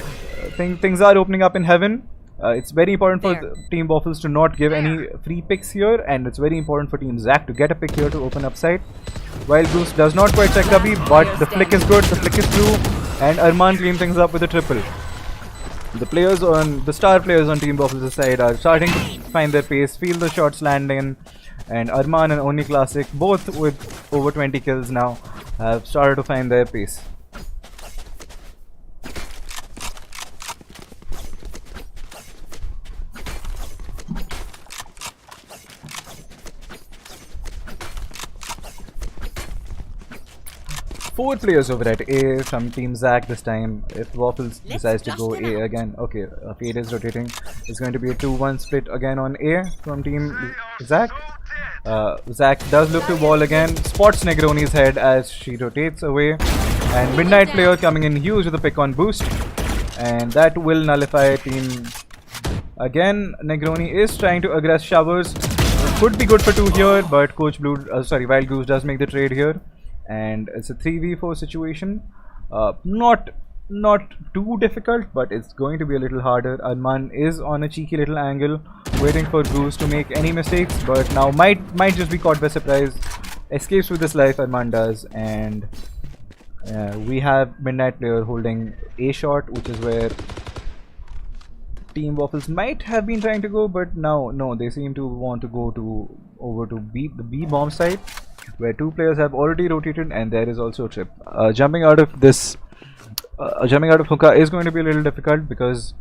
things are opening up in heaven. It's very important for Team Waffles to not give any free picks here, and it's very important for Team Zahk to get a pick here to open up side. While Goose does not quite check W, but the flick is good, the flick is through, and Arman clean things up with a triple. The star players on Team Waffles' side are starting to find their pace, feel the shots landing, and Arman and Oni Classic, both with over 20 kills now, have started to find their pace. Four players over at A from Team Zahk this time. If Waffles decides to go A again, okay, Fade is rotating. It's going to be a 2-1 split again on A from Team Zahk. Zahk does look to wall again, spots Negroni's head as she rotates away, and Midnight player coming in huge with a pick on boost, and that will nullify Team. Again, Negroni is trying to aggress showers. It could be good for 2 here, but Wild Goose does make the trade here. And it's a 3v4 situation. Not too difficult, but it's going to be a little harder. Arman is on a cheeky little angle, waiting for Goose to make any mistakes, but now might just be caught by surprise. Escapes with his life, Arman does, and we have Midnight player holding A shot, which is where Team Waffles might have been trying to go, but now no, they seem to want to go over to the B bomb side, where 2 players have already rotated, and there is also a trip. Jumping out of hookah is going to be a little difficult because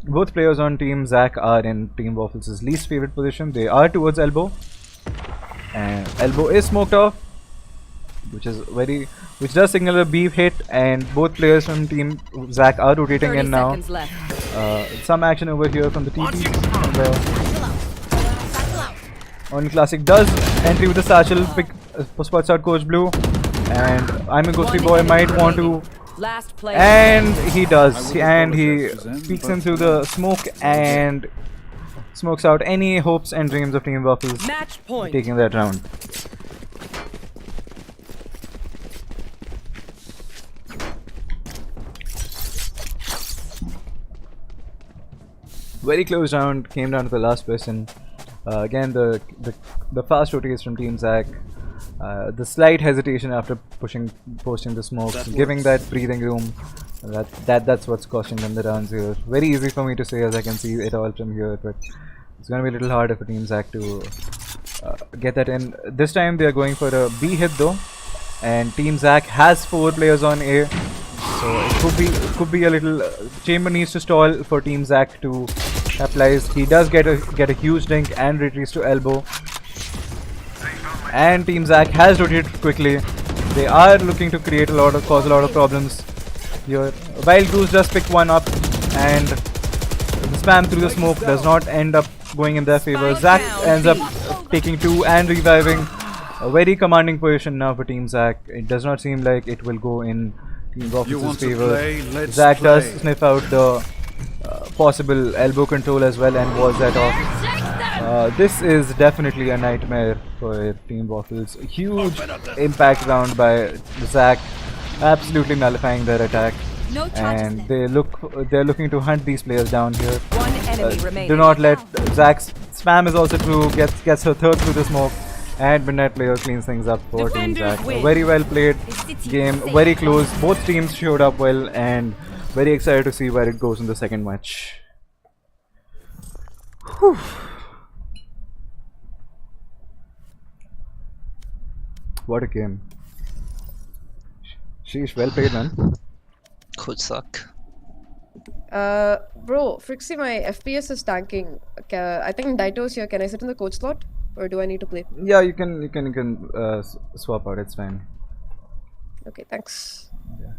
both players on Team Zahk are in Team Waffles' least favorite position. They are towards elbow, and elbow is smoked off, which does signal a B hit, and both players from Team Zahk are rotating in now. Some action over here from the TP. Only Classic does entry with the satchel, spots out Coach Blue, and I'm a ghostly boy, might want to, and he does, and he peeks into the smoke and smokes out any hopes and dreams of Team Waffles taking that round. Very close round, came down to the last person. Again, the fast rotates from Team Zahk. The slight hesitation after posting the smoke, giving that breathing room. That's what's costing them the rounds here. Very easy for me to say as I can see it all from here, but it's going to be a little harder for Team Zahk to get that in. This time they are going for a B hit though, and Team Zahk has 4 players on A, so it could be a little. Chamber needs to stall for Team Zahk to capitalize. He does get a huge dink and retreats to elbow. And Team Zahk has rotated quickly. They are looking to cause a lot of problems here. Wild Goose does pick one up, and the spam through the smoke does not end up going in their favor. Zahk ends up taking 2 and reviving. A very commanding position now for Team Zahk. It does not seem like it will go in Team Waffles' favor. Zahk does sniff out the possible elbow control as well and walls that off. This is definitely a nightmare for Team Waffles. Huge impact round by Zahk, absolutely nullifying their attack, and they're looking to hunt these players down here. Do not let Zahk's spam is also through, gets her third through the smoke, and Midnight player cleans things up for Team Zahk. A very well played game, very close. Both teams showed up well, and very excited to see where it goes in the second match. Whew. What a game. Sheesh, well played, man. Could suck. Bro, Frixie, my FPS is tanking. I think Daito's here. Can I sit in the coach slot? Or do I need to play? Yeah, you can swap out. It's fine. Okay, thanks. Yeah.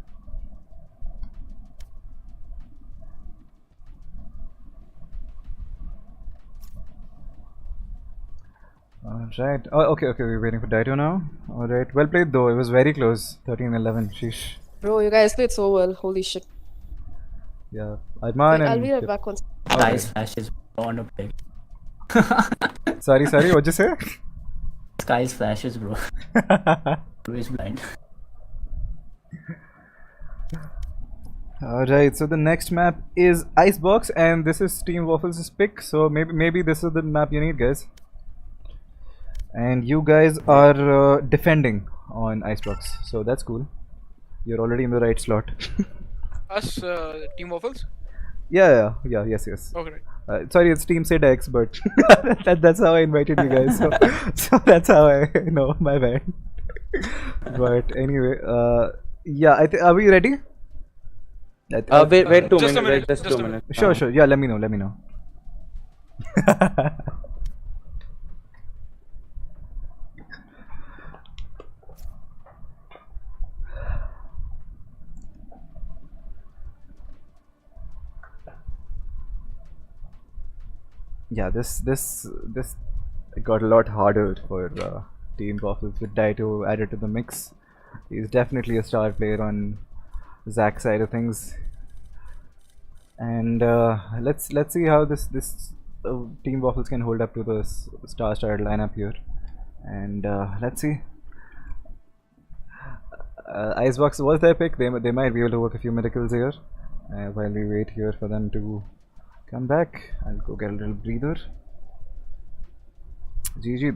Alright. Oh, okay. We're waiting for Daito now. Alright. Well played though. It was very close. 13-11. Sheesh. Bro, you guys played so well. Holy shit. Yeah. Adman Wait, I'll and. be right back once. Skies flashes on a play. Sorry. What'd you say? Skies flashes, bro. Always blind. Alright, so the next map is Icebox, and this is Team Waffles' pick. So maybe this is the map you need, guys. And you guys are defending on Icebox, so that's cool. You're already in the right slot. Us, Team Waffles? Yeah, yes. Okay. Sorry, it's Team Sid X, but that's how I invited you guys. So that's how I know. My bad. But anyway, yeah. Are we ready? Wait 2 Just a minutes. minute, Just just 2 a minutes. Sure. Yeah, let me know. Yeah, this got a lot harder for Team Waffles with Daito added to the mix. He's definitely a star player on Zach's side of things. And let's see how this Team Waffles can hold up to the star-starred lineup here. And let's see. Icebox was their pick. They might be able to work a few miracles here while we wait here for them to come back. I'll go get a little breather. GG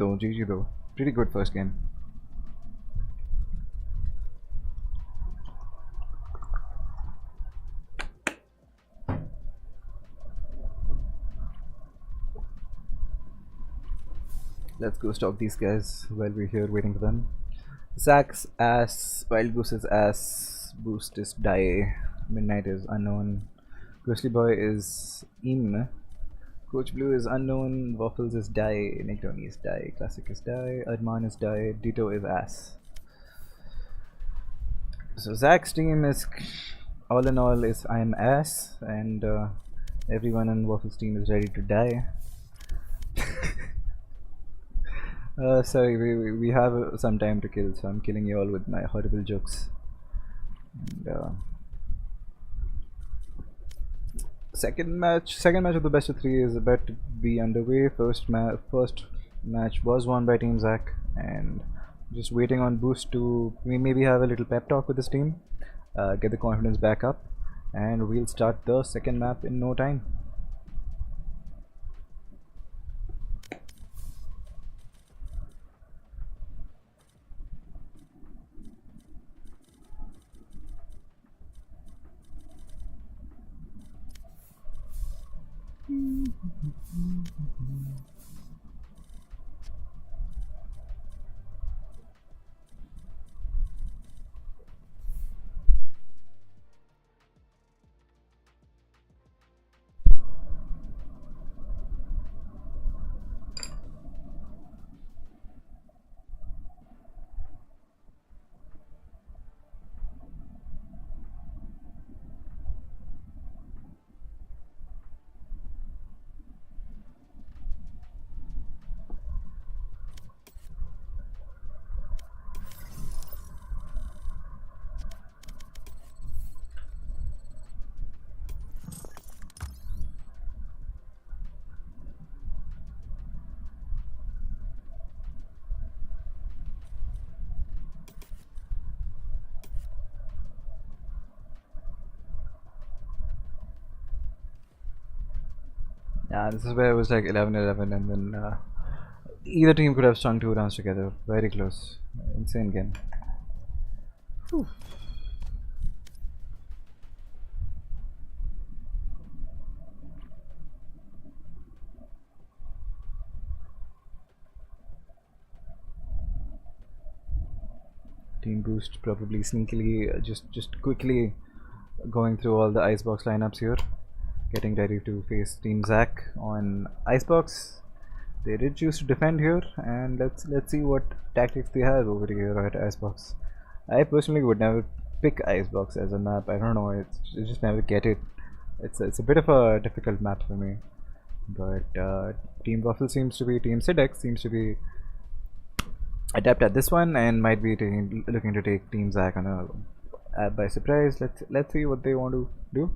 though. Pretty good first game. Let's go stop these guys while we're here waiting for them. Zach's ass, Wild Goose's ass, Boost is die, Midnight is unknown, Ghostly Boy is Im, Coach Blue is unknown, Waffles is die, Nick Tony is die, Classic is die, Adman is die, Ditto is ass. So Zach's team is, all in all, is I am ass, and everyone on Waffles' team is ready to die. Sorry, we have some time to kill, so I'm killing you all with my horrible jokes. And, second match of the best of 3 is about to be underway. First match was won by Team Zach, and just waiting on Boost to maybe have a little pep talk with his team, get the confidence back up, and we'll start the second map in no time. Yeah, this is where it was like 11-11, and then either team could have strung 2 rounds together. Very close. Insane game. Whew. Team Boost probably sneakily just quickly going through all the Icebox lineups here, getting ready to face Team Zahk on Icebox. They did choose to defend here, and let's see what tactics they have over here at Icebox. I personally would never pick Icebox as a map. I don't know, I just never get it. It's a bit of a difficult map for me. But Team Waffle seems to be, Team Sidex seems to be adept at this one, and might be looking to take Team Zahk on by surprise. Let's see what they want to do.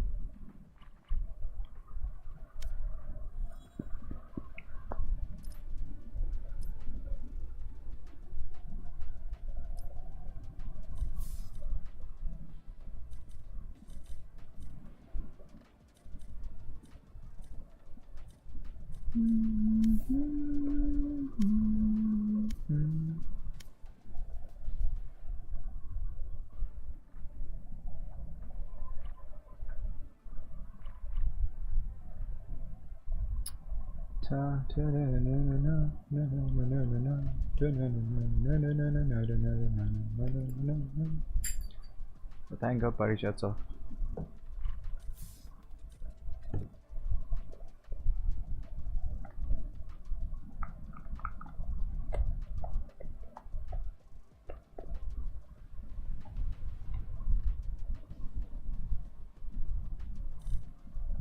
Thank God party chat's off.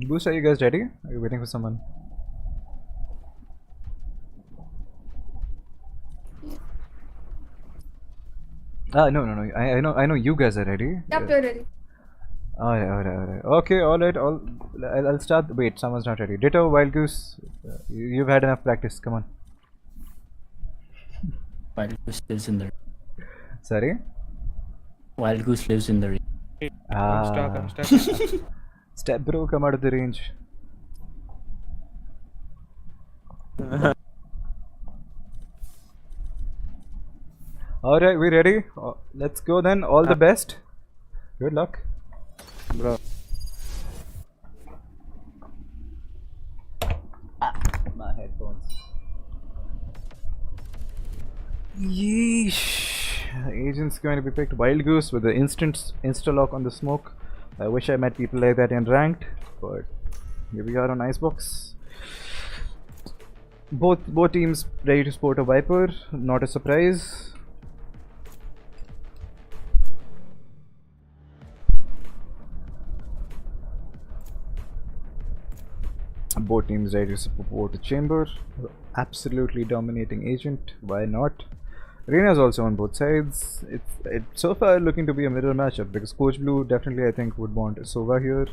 Boost, are you guys ready? Are you waiting for someone? No. I know you guys are ready. Yep, we're ready. Alright. Okay, alright. I'll start. Wait, someone's not ready. Ditto, Wild Goose. You've had enough practice. Come on. Wild Goose lives in the. Sorry. Wild Goose lives in the. I'm stuck. Step bro, come out of the range. Alright, we ready? Let's go then. All the best. Good luck. Bro. My headphones. Yeesh. Agent's going to be picked. Wild Goose with the insta-lock on the smoke. I wish I met people like that in ranked, but here we are on Icebox. Both teams ready to sport a Viper, not a surprise. Both teams ready to support a Chamber. Absolutely dominating Agent, why not? Reina's also on both sides. It's so far looking to be a mirror matchup because Coach Blue definitely I think would want Sova here.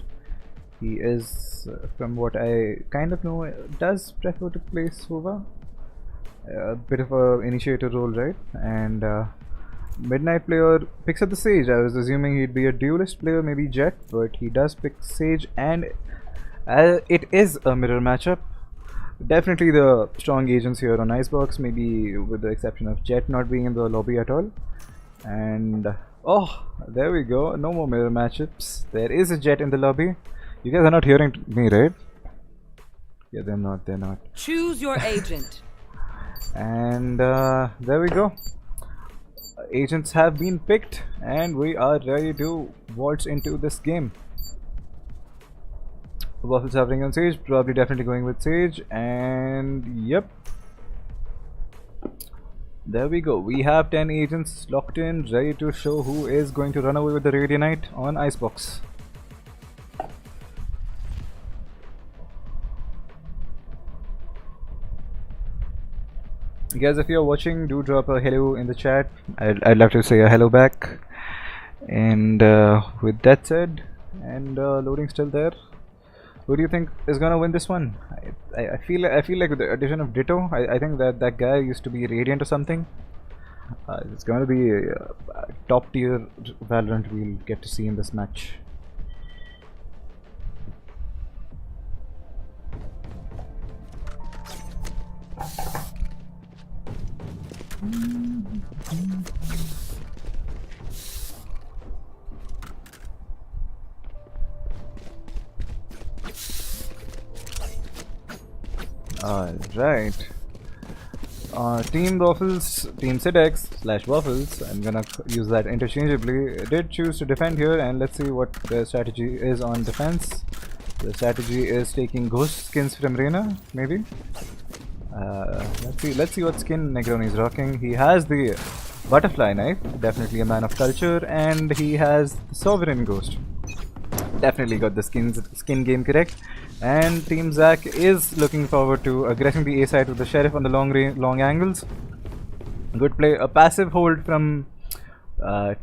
He is, from what I kind of know, does prefer to play Sova. A bit of a initiator role, right? And Midnight player picks up the Sage. I was assuming he'd be a duelist player, maybe Jet, but he does pick Sage, and it is a mirror matchup. Definitely the strong agents here on Icebox, maybe with the exception of Jet not being in the lobby at all. And oh, there we go, no more mirror matchups. There is a Jet in the lobby. You guys are not hearing me, right? Yeah, they're not. Choose your agent. And there we go. Agents have been picked, and we are ready to waltz into this game. Waffles hovering on Sage, probably definitely going with Sage, and yep. There we go. We have 10 agents locked in, ready to show who is going to run away with the Radianite on Icebox. Guys, if you're watching, do drop a hello in the chat. I'd love to say a hello back. And with that said, and loading still there. Who do you think is gonna win this one? I feel like with the addition of Ditto, I think that guy used to be Radiant or something. It's gonna be a top tier Valorant we'll get to see in this match. Alright. Team Waffles, Team Sidex, slash Waffles, I'm gonna use that interchangeably, did choose to defend here, and let's see what the strategy is on defense. The strategy is taking ghost skins from Reyna, maybe. Let's see what skin Negroni is rocking. He has the butterfly knife, definitely a man of culture, and he has the sovereign ghost. Definitely got the skin game correct. And Team Zahk is looking forward to aggressing the A side with the Sheriff on the long angles. Good play, a passive hold from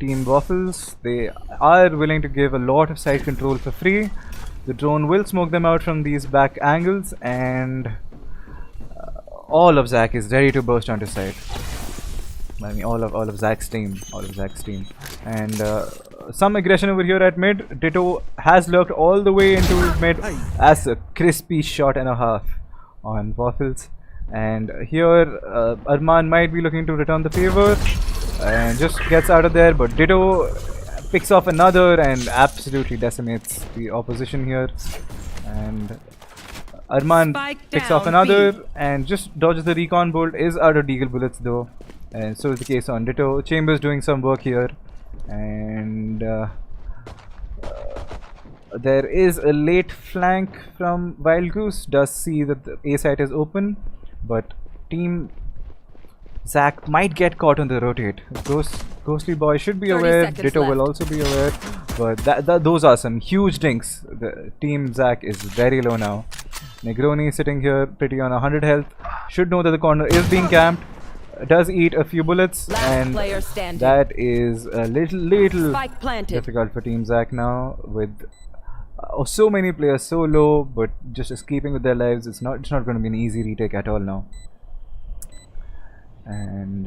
Team Waffles. They are willing to give a lot of side control for free. The drone will smoke them out from these back angles, and all of Zahk is ready to burst onto side. I mean, all of Zach's team, and some aggression over here at mid. Ditto has lurked all the way into mid as a crispy shot and a half on Waffles, and here Arman might be looking to return the favor and just gets out of there, but Ditto picks off another and absolutely decimates the opposition here, and Arman picks off another and just dodges the recon bolt. Is out of deagle bullets though. And so is the case on Ditto. Chambers doing some work here, and there is a late flank from Wild Goose. Does see that the A site is open, but Team Zahk might get caught on the rotate. Ghostly Boy should be aware. Ditto will also be aware, but those are some huge dinks. The Team Zahk is very low now. Negroni sitting here pretty on 100 health. Should know that the corner is being camped. Does eat a few bullets, and that is a little difficult for Team Zahk now with so many players so low, but just escaping with their lives. It's not going to be an easy retake at all now. And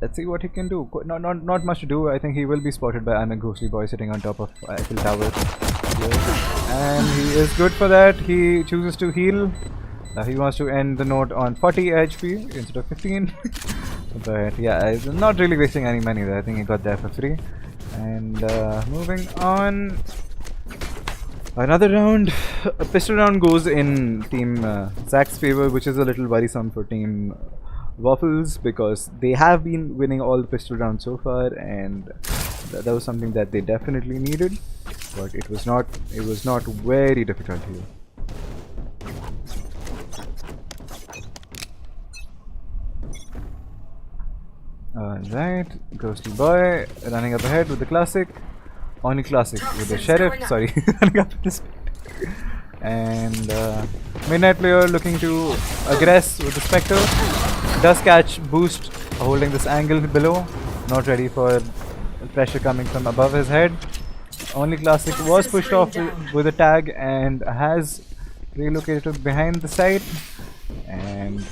let's see what he can do. Not much to do. I think he will be spotted by I'm a Ghostly Boy sitting on top of Eiffel Tower. And he is good for that. He chooses to heal. He wants to end the note on 40 HP instead of 15. But yeah, he's not really wasting any money there. I think he got there for free. And moving on. Another round. A pistol round goes in Team Zach's favor, which is a little worrisome for Team Waffles, because they have been winning all the pistol rounds so far, and that was something that they definitely needed. But it was not very difficult here. Alright, Ghostly Boy running up ahead with the classic. Only classic with the Sheriff, sorry, running up with the Spectre. And Midnight Player looking to aggress with the Spectre. Does catch boost holding this angle below. Not ready for pressure coming from above his head. Only classic was pushed off with a tag and has relocated behind the site, and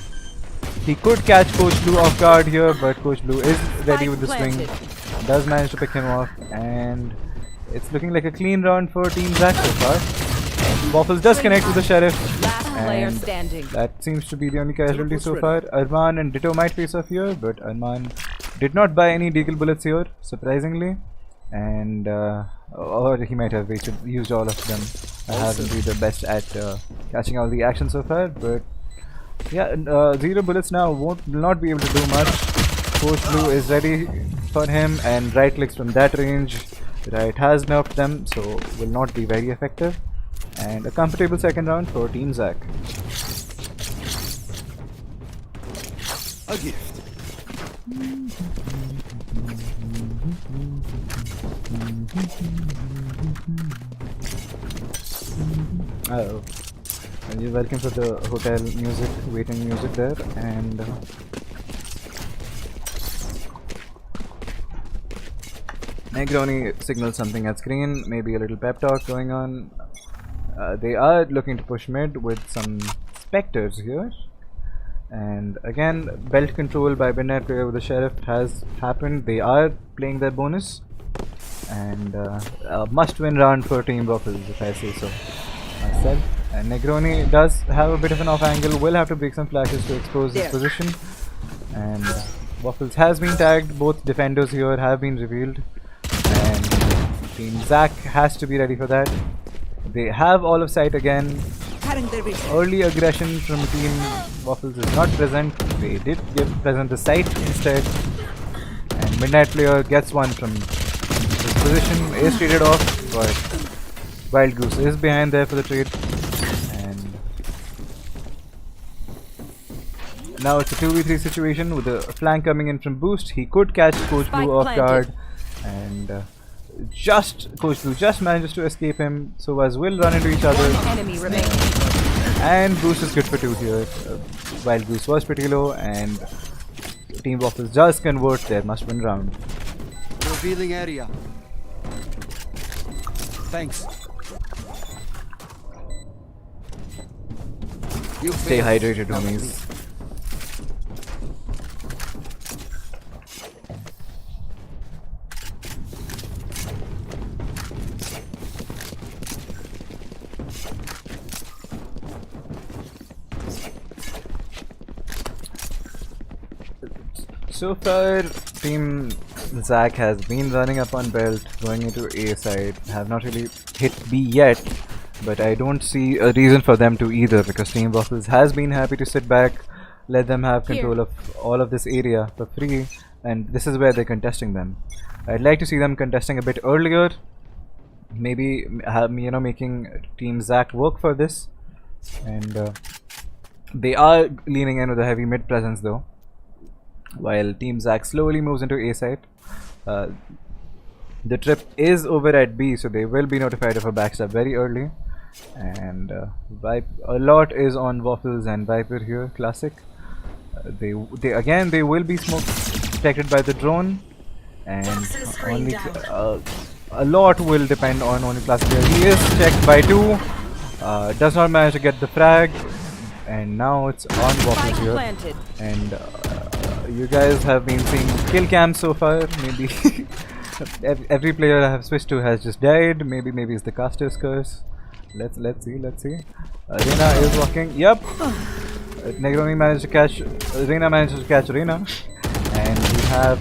he could catch Coach Blue off guard here, but Coach Blue is ready with the swing, does manage to pick him off, and it's looking like a clean round for Team Zahk so far. Waffles does connect with the Sheriff, and that seems to be the only casualty so far. Arman and Ditto might face off here, but Arman did not buy any deagle bullets here, surprisingly, and or he might have used all of them. I haven't been the best at catching all the action so far, but yeah, 0 bullets now will not be able to do much. Coach Blue is ready for him, and right clicks from that range. Right has nerfed them, so will not be very effective. And a comfortable second round for Team Zahk. A gift. Oh, you're welcome for the hotel music, waiting music there, and Negroni signals something at screen, maybe a little pep talk going on. They are looking to push mid with some Spectres here, and again belt control by Midnight Player with the Sheriff has happened. They are playing their bonus, and a must-win round for Team Waffles, if I say so myself. And Negroni does have a bit of an off angle, will have to break some flashes to expose his position, and Waffles has been tagged. Both defenders here have been revealed, and Team Zahk has to be ready for that. They have all of sight again. early aggression from Team Waffles is not present. They did present the site instead. And Midnight Player gets one from his position, is traded off, but Wild Goose is behind there for the trade. And now it's a 2v3 situation with a flank coming in from Boost. He could catch Coach Blue off guard, and Coach Blue just manages to escape him, so as will run into each other. Enemy remaining. And Boost is good for 2 here. Wild Goose was pretty low, and Team Waffles does convert their must-win round. Revealing area. Thanks. You Stay failed. hydrated, homies. So far, Team Zahk has been running up on belt, going into A side, have not really hit B yet, but I don't see a reason for them to either, because Team Waffles has been happy to sit back, let them have control of all of this area for free, and this is where they're contesting them. I'd like to see them contesting a bit earlier, maybe making Team Zahk work for this, and they are leaning in with a heavy mid presence though. While Team Zahk slowly moves into A side. The trip is over at B, so they will be notified of a backstab very early. And a lot is on Waffles and Viper here, classic. They will be detected by the drone, and only a lot will depend on only classic here. He is checked by 2, does not manage to get the frag, and now it's on Waffles here. Planted. And you guys have been seeing kill cams so far. Maybe every player I have switched to has just died. Maybe it's the caster's curse. Let's see. Reina is walking. Yep. Negroni managed to catch. Reina manages to catch Reina, and we have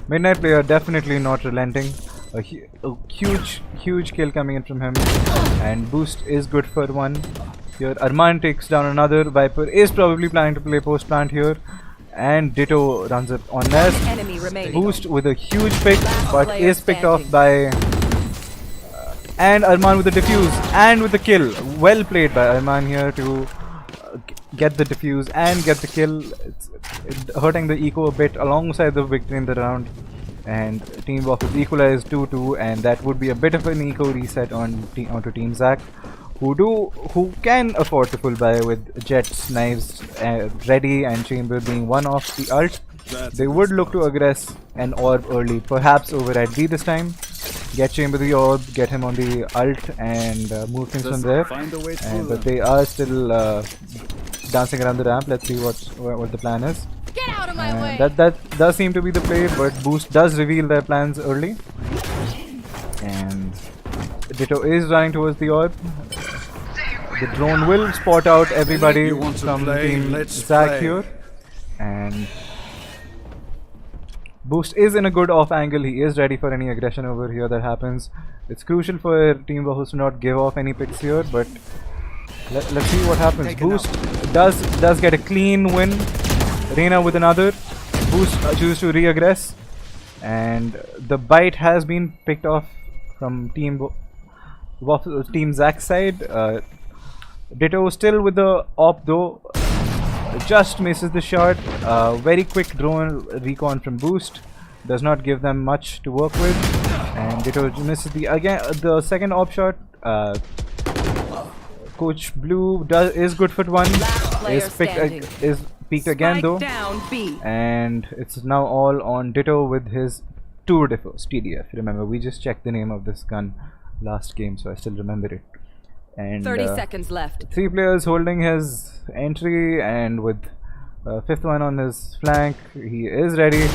Midnight Player definitely not relenting. A huge kill coming in from him, and Boost is good for 1. Here Arman takes down another. Viper is probably planning to play post plant here. And Ditto runs up on nest. Boost with a huge pick, but is picked off by and Arman with the defuse and with the kill. Well played by Arman here to get the defuse and get the kill. It's hurting the eco a bit alongside the victory in the round. And Team Waffles equalized 2-2, and that would be a bit of an eco reset onto Team Zahk, who can afford to full buy with jets, knives ready, and chamber being one off the ult. They would look to aggress an orb early, perhaps over at B this time. Get chamber the orb, get him on the ult, and move things from there. But they are still dancing around the ramp. Let's see what the plan is. Get out of my way. That does seem to be the play, but Boost does reveal their plans early. And Ditto is running towards the orb. The drone will spot out everybody from Team Zahk here. And Boost is in a good off angle. He is ready for any aggression over here that happens. It's crucial for Team Waffles to not give off any picks here, but let's see what happens. Boost does get a clean win. Reina with another. Boost chooses to re-aggress, and the bite has been picked off from Team Zahk's side. Ditto still with the op though, just misses the shot. Very quick drone recon from Boost, does not give them much to work with, and Ditto misses the second op shot. Coach Blue is good for 1. Is peaked again though, and it's now all on Ditto with his Tour de Force TDF. Remember, we just checked the name of this gun last game, so I still remember it. And 30 seconds left. 3 players holding his entry, and with 5th one on his flank, he is ready.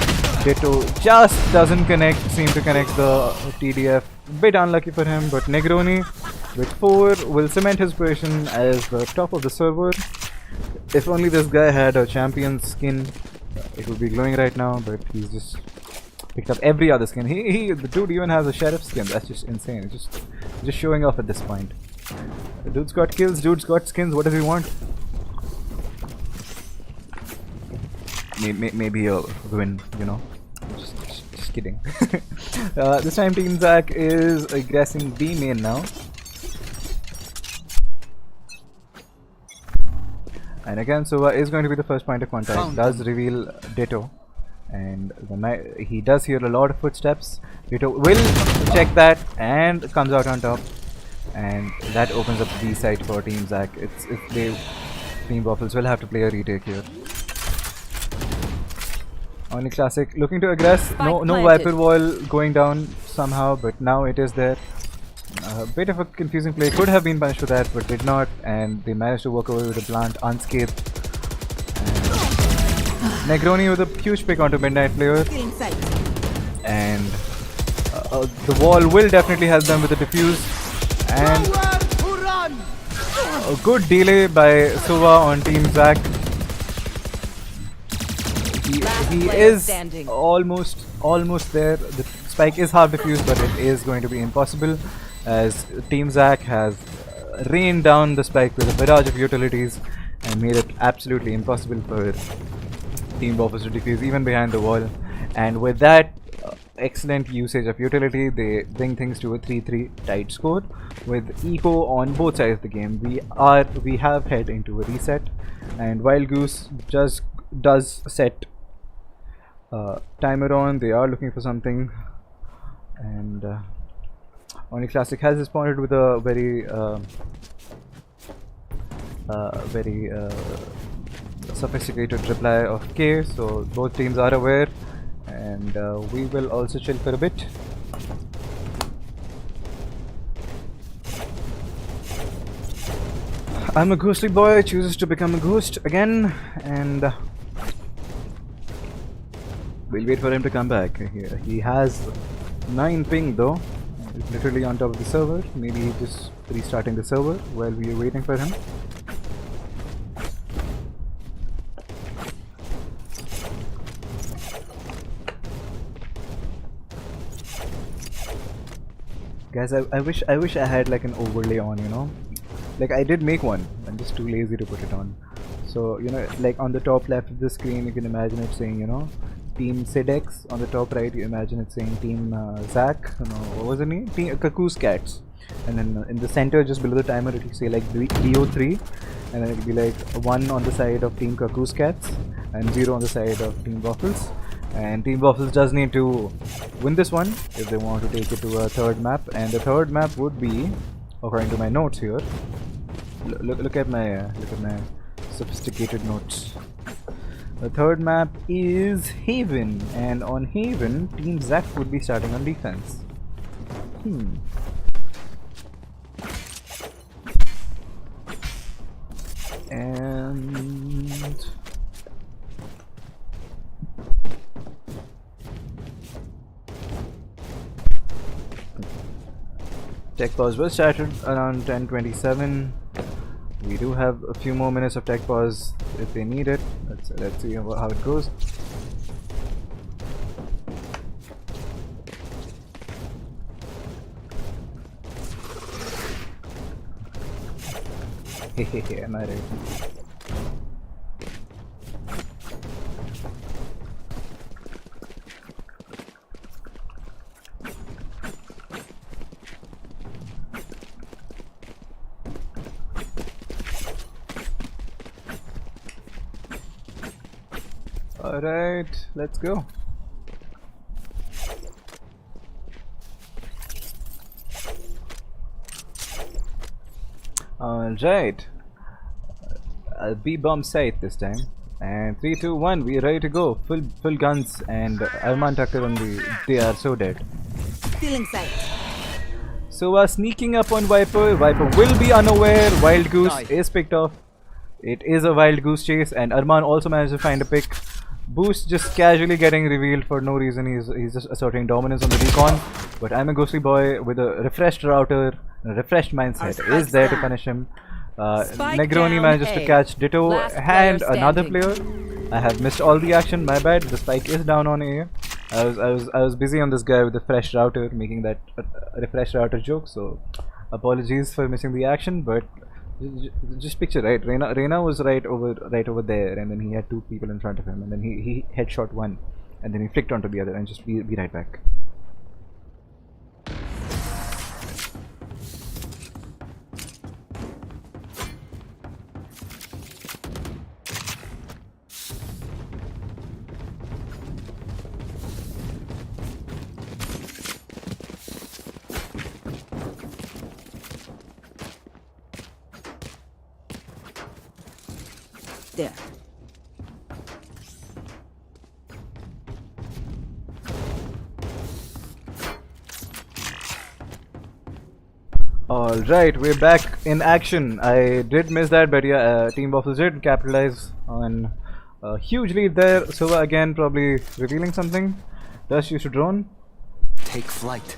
Ditto just doesn't seem to connect the TDF. Bit unlucky for him, but Negroni with 4 will cement his position as the top of the server. If only this guy had a champion skin, it would be glowing right now, but he's just picked up every other skin. The dude even has a sheriff skin. That's just insane. It's just showing off at this point. Dude's got kills, dude's got skins, what does he want? Maybe a win, you know. Just kidding. This time Team Zahk is guessing B main now. And again, Sova is going to be the first point of contact. Does reveal Ditto. And he does hear a lot of footsteps. Ditto will check that and comes out on top. And that opens up the B side for Team Zahk. Team Waffles will have to play a retake here. Only Classic looking to aggress. No Viper wall going down somehow, but now it is there. A bit of a confusing play. Could have been punished for that, but did not. And they managed to walk away with a plant unscathed. And Negroni with a huge pick onto Midnight Player. And the wall will definitely help them with the defuse. And a good delay by Sova on Team Zahk. He is almost there. The spike is half defused, but it is going to be impossible as Team Zahk has rained down the spike with a barrage of utilities and made it absolutely impossible for Team Waffles to defuse even behind the wall. And with that excellent usage of utility, they bring things to a 3-3 tight score with eco on both sides of the game. We have head into a reset, and Wild Goose just does set timer on. They are looking for something, and Only Classic has responded with a very sophisticated reply of K, so both teams are aware, and we will also chill for a bit. I'm a ghostly boy, chooses to become a ghost again, and we'll wait for him to come back. He has 9 ping though, literally on top of the server. Maybe he's just restarting the server while we are waiting for him. Guys, I wish I had like an overlay on, you know. Like I did make one, I'm just too lazy to put it on. So, you know, like on the top left of the screen, you can imagine it saying, you know, Team Sidex. On the top right, you imagine it saying Team Zahk. You know, what was the name? Team Kaku's Cats. And then in the center, just below the timer, it will say like DO3, and then it will be like 1 on the side of Team Kaku's Cats and 0 on the side of Team Waffles. And Team Waffles does need to win this one if they want to take it to a third map, and the third map would be, according to my notes here. Look at my sophisticated notes. The third map is Haven, and on Haven, Team Zahk would be starting on defense. And tech pause was started around 10:27. We do have a few more minutes of tech pause if they need it. Let's see how it goes. Hehehe, am I right? Alright, let's go. Alright. I'll be bomb site this time. And 3, 2, 1, we're ready to go. Full guns, and Arman Tucker on they are so dead. Stealing sight. So sneaking up on Viper. Viper will be unaware. Wild Goose is picked off. It is a Wild Goose chase, and Arman also managed to find a pick. Boost just casually getting revealed for no reason. He's just asserting dominance on the recon. But I'm a ghostly boy with a refreshed router, a refreshed mindset is there to punish him. Negroni manages to catch Ditto and another player. I have missed all the action. My bad. The spike is down on A. I was busy on this guy with the fresh router, making that refresh router joke. So Apologies for missing the action, but just picture, right? Reina was right over there, and then he had two people in front of him, and then he headshot one, and then he flicked onto the other, and just be right back. There. Alright, we're back in action. I did miss that, but yeah, Team Waffles did capitalize on a huge lead there. Sova again probably revealing something. Does use a drone. Take flight.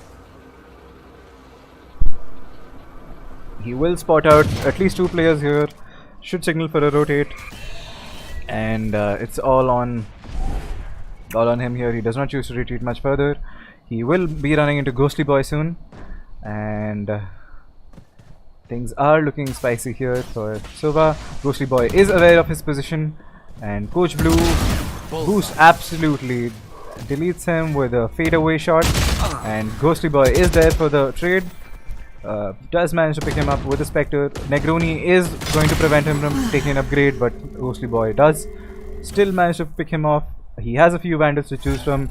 He will spot out at least two players here. Should signal for a rotate. And it's all on him here. He does not choose to retreat much further. He will be running into Ghostly Boy soon. And things are looking spicy here for Sova. Ghostly Boy is aware of his position, and Coach Blue boost absolutely deletes him with a fadeaway shot, and Ghostly Boy is there for the trade. Does manage to pick him up with a Spectre. Negroni is going to prevent him from taking an upgrade, but Ghostly Boy does still manage to pick him off. He has a few Vandals to choose from,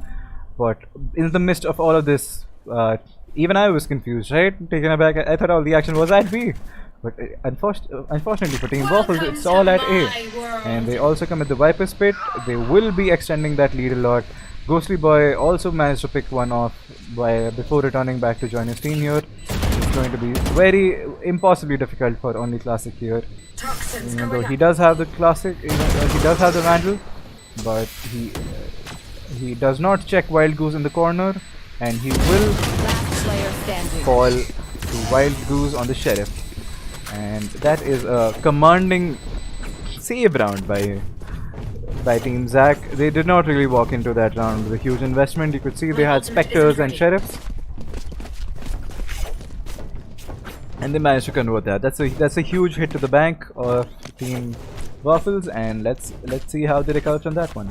but in the midst of all of this, even I was confused, right? Taken aback. I thought all the action was at B, but unfortunately for Team Waffles, it's all at A. And they also come at the Viper's Pit. They will be extending that lead a lot. Ghostly Boy also managed to pick one off before returning back to join his team here. It's going to be very impossibly difficult for Only Classic here. Even though he does have the Classic, he does have the Vandal, but he does not check Wild Goose in the corner, and he will fall to Wild Goose on the Sheriff. And that is a commanding save round by Team Zahk. They did not really walk into that round with a huge investment. You could see they had Spectres and Sheriffs, and they managed to convert that. That's a huge hit to the bank of Team Waffles, and let's see how they recover from that one.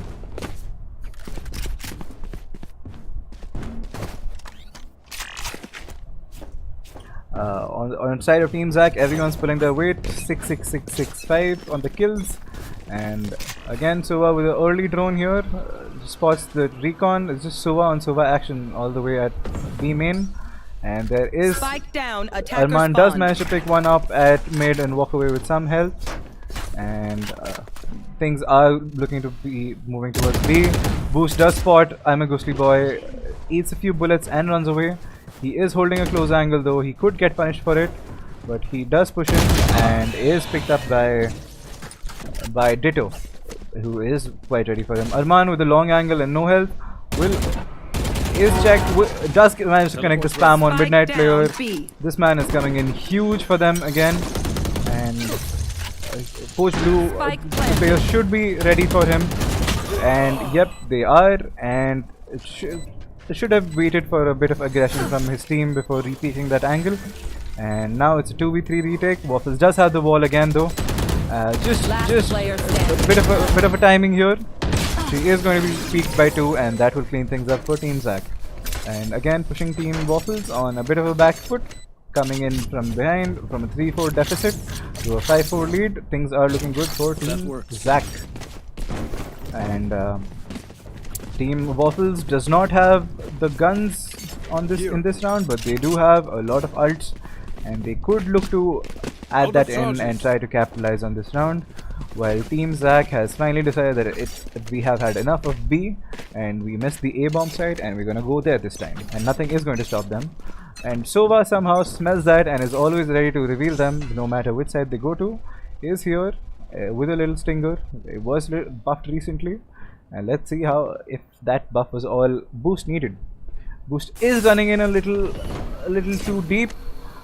On the side of Team Zahk, everyone's pulling their weight. 66665 on the kills, and again Sova with an early drone here spots the recon. It's just Sova on Sova action all the way at B main, and there is Spike down, attacker Arman does manage to pick one up at mid and walk away with some health, and things are looking to be moving towards B. Boost does spot I'm a Ghostly Boy, eats a few bullets and runs away. He is holding a close angle though. He could get punished for it, but he does push in and is picked up by Ditto, who is quite ready for him. Arman with a long angle and no health is checked. Does manage to connect the spam on Midnight player. This man is coming in huge for them again, and Coach Blue the players should be ready for him, and yep, they are, and they should have waited for a bit of aggression from his team before repeating that angle. And now it's a 2v3 retake. Waffles does have the wall again though. Just a bit of a timing here. She is going to be peaked by 2, and that will clean things up for Team Zahk. And again pushing Team Waffles on a bit of a back foot, coming in from behind from a 3-4 deficit to a 5-4 lead. Things are looking good for Team Zahk. And Team Waffles does not have the guns on in this round, but they do have a lot of ults, and they could look to add that in and try to capitalize on this round. While Team Zahk has finally decided that we have had enough of B and we missed the A bomb site, and we're gonna go there this time, and nothing is going to stop them. And Sova somehow smells that and is always ready to reveal them no matter which side they go to. He is here with a little stinger. It was buffed recently, and let's see if that buff was all Boost needed. Boost is running in a little too deep.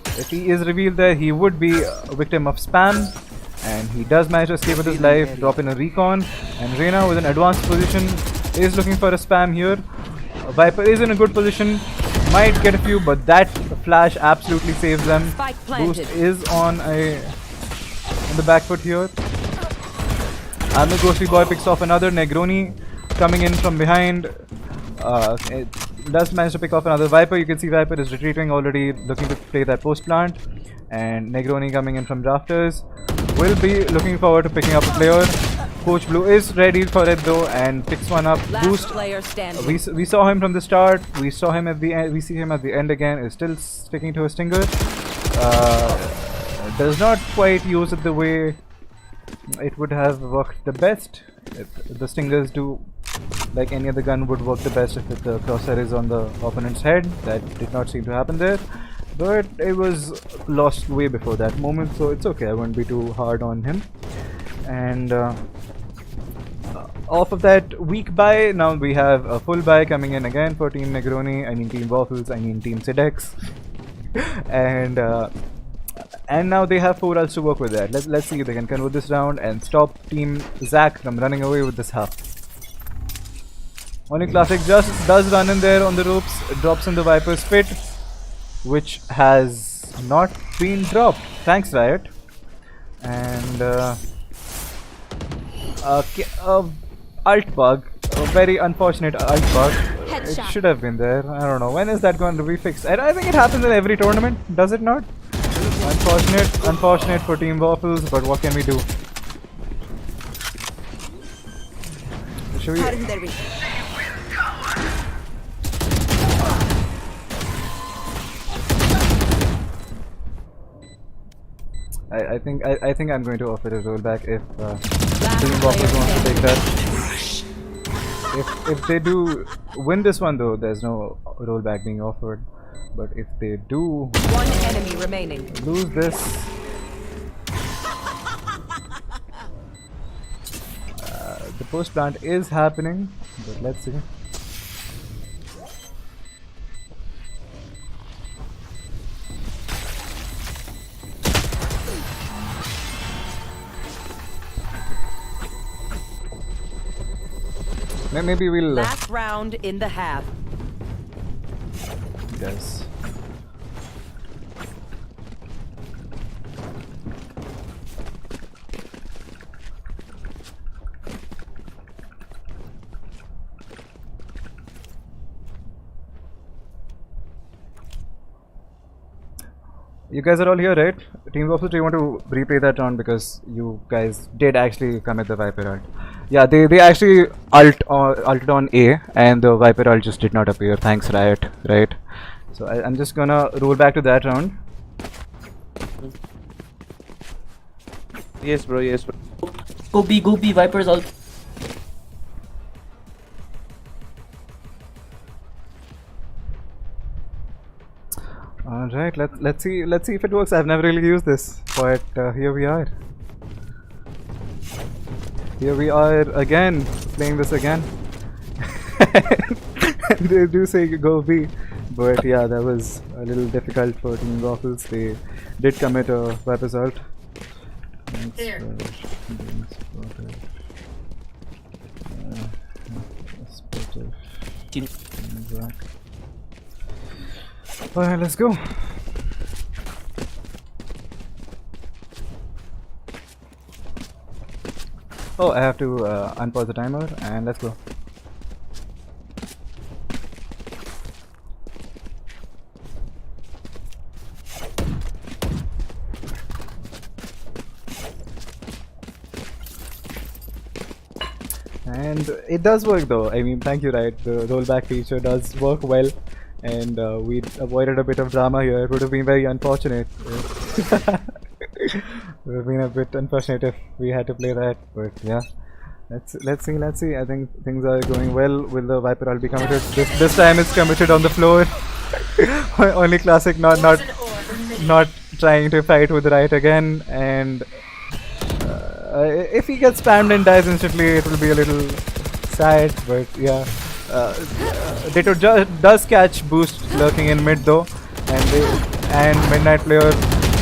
If he is revealed there, he would be a victim of spam, and he does manage to escape with his life, drop in a recon, and Reina with an advanced position is looking for a spam here. Viper is in a good position. might get a few, but that flash absolutely saves them. Spike Boost planted. is on the back foot here. And the Ghostly Boy picks off another. Negroni coming in from behind. It does manage to pick off another Viper. You can see Viper is retreating already, looking to play that post plant. And Negroni coming in from rafters. Will be looking forward to picking up a player. Coach Blue is ready for it though and picks one up. Last Boost. player standing. We saw him from the start. We saw him at the end. We see him at the end again. Is still sticking to his stinger. Does not quite use it the way it would have worked the best. The stingers do, like any other gun, would work the best if the crosshair is on the opponent's head. That did not seem to happen there, but it was lost way before that moment, so it's okay. I won't be too hard on him. And off of that weak buy, now we have a full buy coming in again for Team Negroni. I mean Team Waffles. I mean Team Sidex. And now they have 4 ults to work with that. Let's see if they can convert this round and stop Team Zahk from running away with this half. Only Classic just does run in there on the ropes, drops in the Viper's pit, which has not been dropped. Thanks, Riot. And alt bug, a very unfortunate alt bug. It should have been there. I don't know. When is that going to be fixed? I think it happens in every tournament. Does it not? Unfortunate for Team Waffles, but what can we do? Should we? I think I'm going to offer a rollback if Team Waffles wants to take that. If they do win this one though, there's no rollback being offered. But if they do One enemy remaining. lose this, the post plant is happening, but let's see. Maybe we'll Last round in the half. Yes. You guys are all here, right? Team Waffles, do you want to replay that round because you guys did actually commit the Viper ult? Yeah, they actually ulted on A and the Viper ult just did not appear. Thanks, Riot. Right? So I'm just gonna roll back to that round. Yes, bro. Yes, bro. Go B, Vipers all. Alright, let's see if it works. I've never really used this, but here we are. Here we are again, playing this again. They do say go B, but yeah, that was a little difficult for Team Waffles. They did commit a Viper's ult. Alright, let's go. Oh, I have to unpause the timer and let's go. And it does work though. I mean, thank you, right? The rollback feature does work well. And we avoided a bit of drama here. It would have been very unfortunate. It would have been a bit unfortunate if we had to play that, but yeah. Let's see. I think things are going well. Will the Viper ult be committed? This time it's committed on the floor. Only Classic not trying to fight with Riot again. And if he gets spammed and dies instantly, it will be a little sad. But yeah. Ditto does catch Boost lurking in mid though, and Midnight Player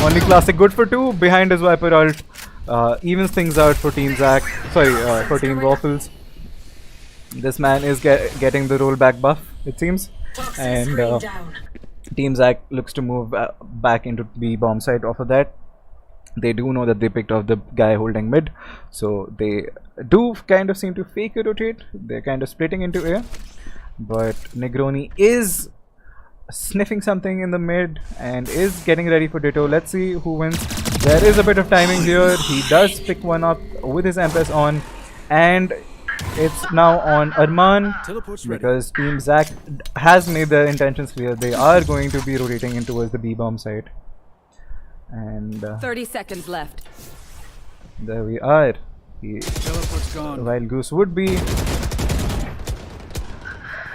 only Classic good for 2 behind his Viper ult, evens things out for Team Zahk. For Team Waffles. This man is getting the rollback buff, it seems. and Team Zahk looks to move back into B bomb site. Off of that, they do know that they picked off the guy holding mid, so they do kind of seem to fake a rotate. They're kind of splitting into A, but Negroni is sniffing something in the mid and is getting ready for Ditto. Let's see who wins. There is a bit of timing here. He does pick one up with his Empress on, and it's now on Arman because Team Zahk has made their intentions clear. They are going to be rotating in towards the B bomb site. And 30 seconds left. there we are. While Goose would be.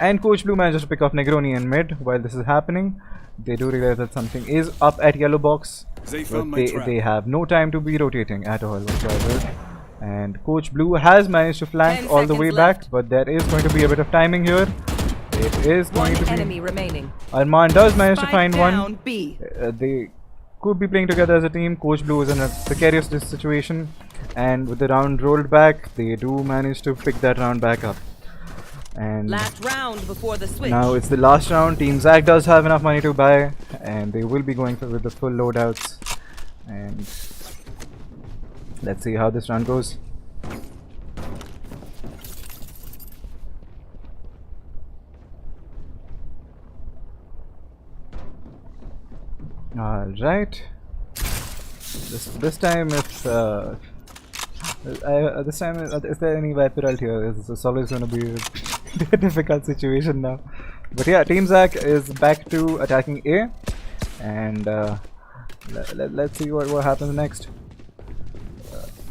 And Coach Blue manages to pick off Negroni in mid. While this is happening, they do realize that something is up at yellow box. But they have no time to be rotating at all whatsoever. And Coach Blue has managed to flank all the way back, but there is going to be a bit of timing here. It is going to be. Enemy remaining. Arman does manage to Spike find one. down B. They could be playing together as a team. Coach Blue is in a precarious situation, and with the round rolled back, they do manage to pick that round back up. And Last round before the switch. now it's the last round. Team Zahk does have enough money to buy, and they will be going with the full loadouts. And let's see how this round goes. All right. This time, if this time, is there any Viper ult here? It's always going to be a difficult situation now. But yeah, Team Zahk is back to attacking A, and let's see what happens next.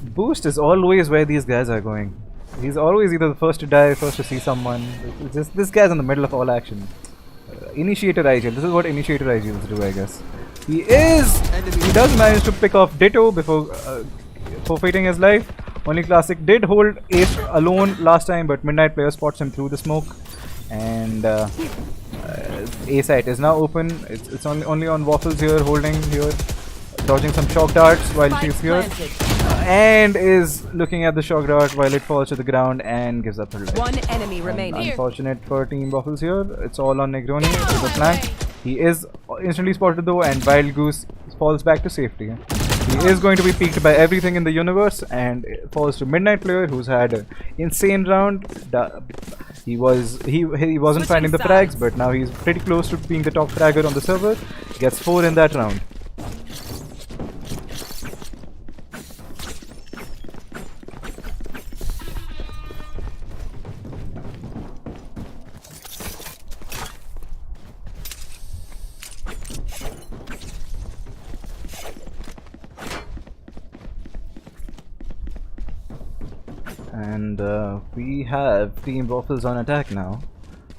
Boost is always where these guys are going. He's always either the first to die, first to see someone. It's just this guy's in the middle of all action. Initiator IGL. This is what Initiator IGLs do, I guess. He does manage to pick off Ditto before forfeiting his life. Only Classic did hold Ace alone last time, but Midnight Player spots him through the smoke, and A site is now open. It's only on Waffles here, holding here, dodging some shock darts while she's here, and is looking at the shock dart while it falls to the ground and gives up her life. One enemy remaining. Unfortunate for Team Waffles here. It's all on Negroni with the flank. He is instantly spotted though, and Wild Goose falls back to safety. He is going to be peaked by everything in the universe, and it falls to Midnight Player, who's had an insane round. He wasn't finding the frags, but now he's pretty close to being the top fragger on the server. Gets 4 in that round. And we have Team Waffles on attack now.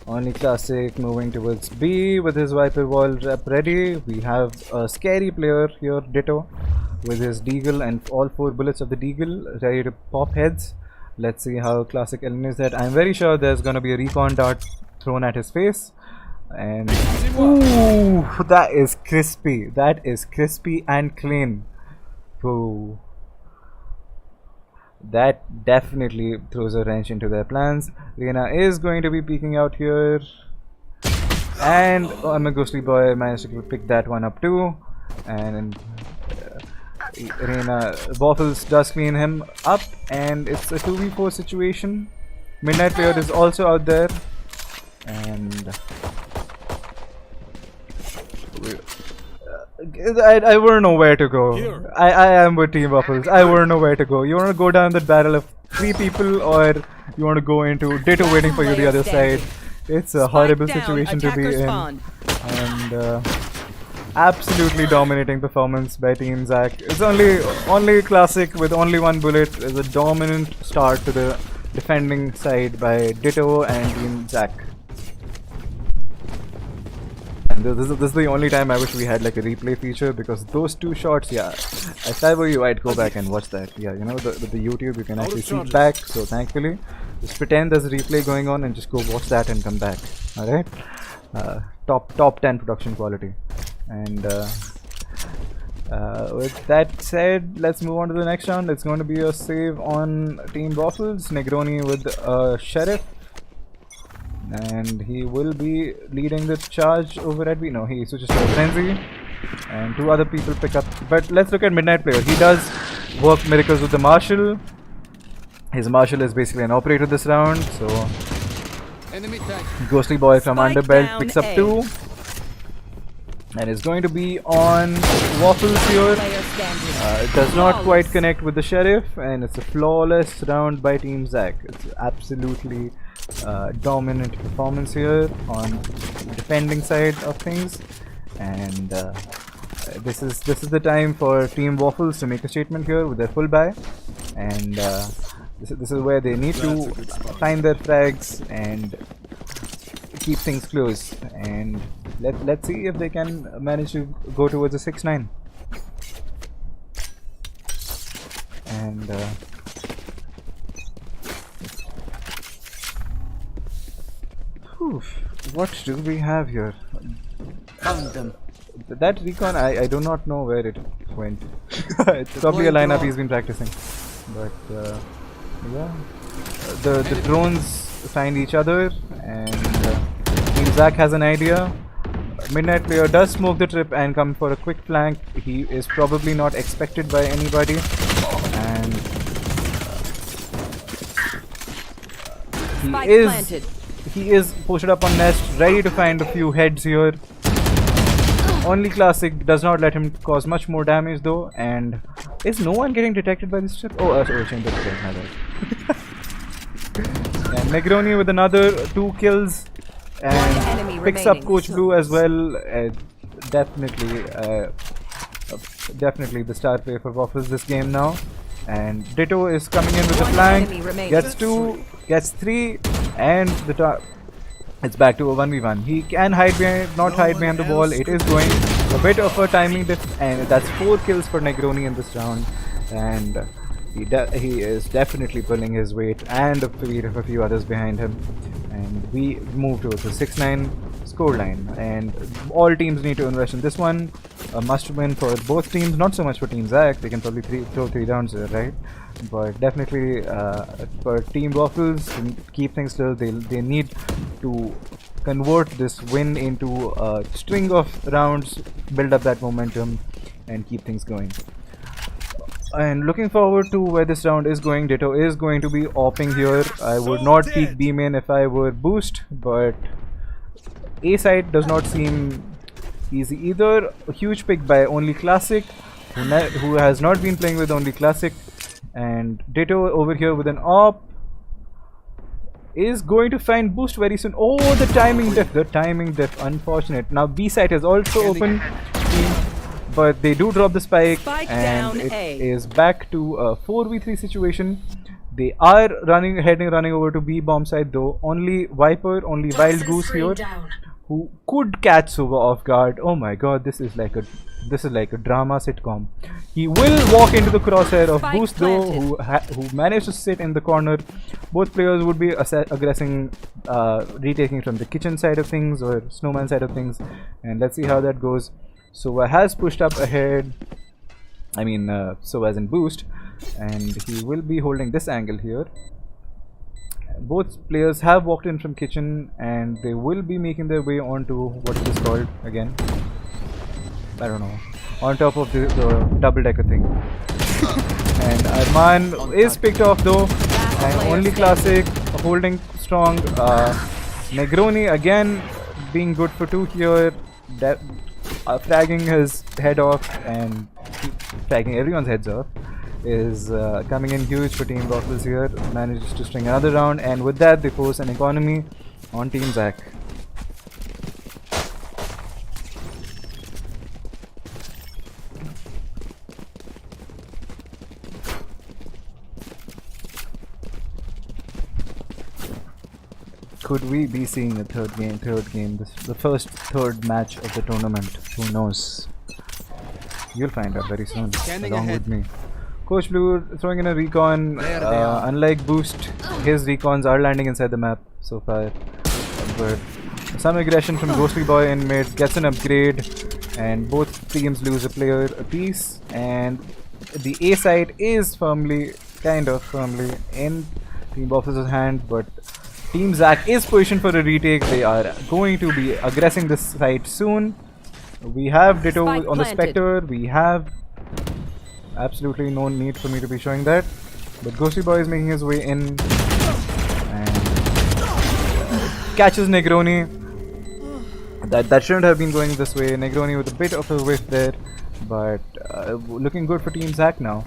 Only Classic moving towards B with his Viper Wall rep ready. We have a scary player here, Ditto, with his Deagle and all 4 bullets of the Deagle ready to pop heads. Let's see how Classic eliminates that. I'm very sure there's gonna be a recon dart thrown at his face. And ooh, that is crispy. That is crispy and clean. Ooh. That definitely throws a wrench into their plans. Reina is going to be peeking out here, and I'm a ghostly boy managed to pick that one up too. And Reina Waffles does clean him up, and it's a 2v4 situation. Midnight Player is also out there, and I wouldn't know where to go. I am with Team Waffles. I wouldn't know where to go. You want to go down that barrel of 3 people, or you want to go into Ditto waiting for you the other side? It's a horrible situation to be in. And absolutely dominating performance by Team Zahk. It's only Classic with only 1 bullet is a dominant start to the defending side by Ditto and Team Zahk. This is the only time I wish we had like a replay feature, because those 2 shots, yeah, if I were you, I'd go back and watch that. Yeah, you know, the YouTube you can actually see back, so thankfully just pretend there's a replay going on and just go watch that and come back. Alright, top 10 production quality. And with that said, let's move on to the next round. It's going to be a save on Team Waffles. Negroni with Sheriff. and he will be leading the charge over at B. No, he switches to Frenzy, and 2 other people pick up. But let's look at Midnight Player. He does work miracles with the Marshal. His Marshal is basically an operator this round, so Ghostly Boy from Spike Underbelt down picks up A. 2. And is going to be on Waffles here. Player standing. It does not quite connect with the Sheriff, and it's a flawless round by Team Zahk. It's absolutely dominant performance here on the defending side of things, and this is the time for Team Waffles to make a statement here with their full buy, and this is where they need to time their frags and keep things close, and let's see if they can manage to go towards a 6-9. And what do we have here? Found them. That recon, I do not know where it went. It's probably a lineup he's been practicing, but yeah, the drones find each other, and Team Zahk has an idea. Midnight Player does smoke the trip and come for a quick flank. He is probably not expected by anybody, and Spike he planted. is posted up on nest, ready to find a few heads here. Only Classic does not let him cause much more damage though, and is no one getting detected by this trip? Oh, Chamber Detect, my bad. And Negroni with another 2 kills, enemy and picks up remaining. Coach Blue as well. Definitely the star player for Waffles this game now. And Ditto is coming in with a flank, enemy remaining. gets 2, gets 3, and it's back to a 1v1. He can hide behind, not hide behind the wall. It is going a bit of a timing diff, and that's 4 kills for Negroni in this round. And he is definitely pulling his weight and a few others behind him. And we move towards a 6-9 scoreline. And all teams need to invest in this one. A must win for both teams, not so much for Team Zahk. They can probably throw 3 rounds there, right? But definitely for Team Waffles to keep things still, they need to convert this win into a string of rounds, build up that momentum, and keep things going. And looking forward to where this round is going. Ditto is going to be opping here. I would not peek B main if I were boost, but A side does not seem easy either. A huge pick by Only Classic, who has not been playing with Only Classic. And Ditto over here with an op is going to find boost very soon. Oh, the timing diff, unfortunate. Now B side is also open, but they do drop the spike, and it is back to a 4v3 situation. They are running over to B bomb side though. Only Viper, only Wild Goose here, who could catch Suva off guard. Oh my god, this is like a drama sitcom. He will walk into the crosshair of Boost though, who managed to sit in the corner. Both players would be aggressing, retaking from the kitchen side of things or snowman side of things, and let's see how that goes. Suva has pushed up ahead. I mean, Suva as in Boost, and he will be holding this angle here. Both players have walked in from kitchen, and they will be making their way onto what is this called again? I don't know. On top of the double-decker thing. And Arman is picked off though, and Only Classic holding strong. Negroni again being good for 2 here, fragging his head off and fragging everyone's heads off. Is coming in huge for Team Waffles here. Manages to string another round, and with that they force an economy on Team Zahk. Could we be seeing a third game, the first third match of the tournament? Who knows? You'll find out very soon, along with me. Coach Blue throwing in a recon. Unlike Boost, his recons are landing inside the map so far. But some aggression from Ghostly Boy in mid, gets an upgrade, and both teams lose a player apiece. And the A side is kind of firmly in Team Waffles' hand, but Team Zahk is positioned for a retake. They are going to be aggressing this site soon. We have Ditto Spike on the planted. Spectre. We have absolutely no need for me to be showing that. But Ghosty Boy is making his way in and catches Negroni. That shouldn't have been going this way. Negroni with a bit of a whiff there, but looking good for Team Zahk now.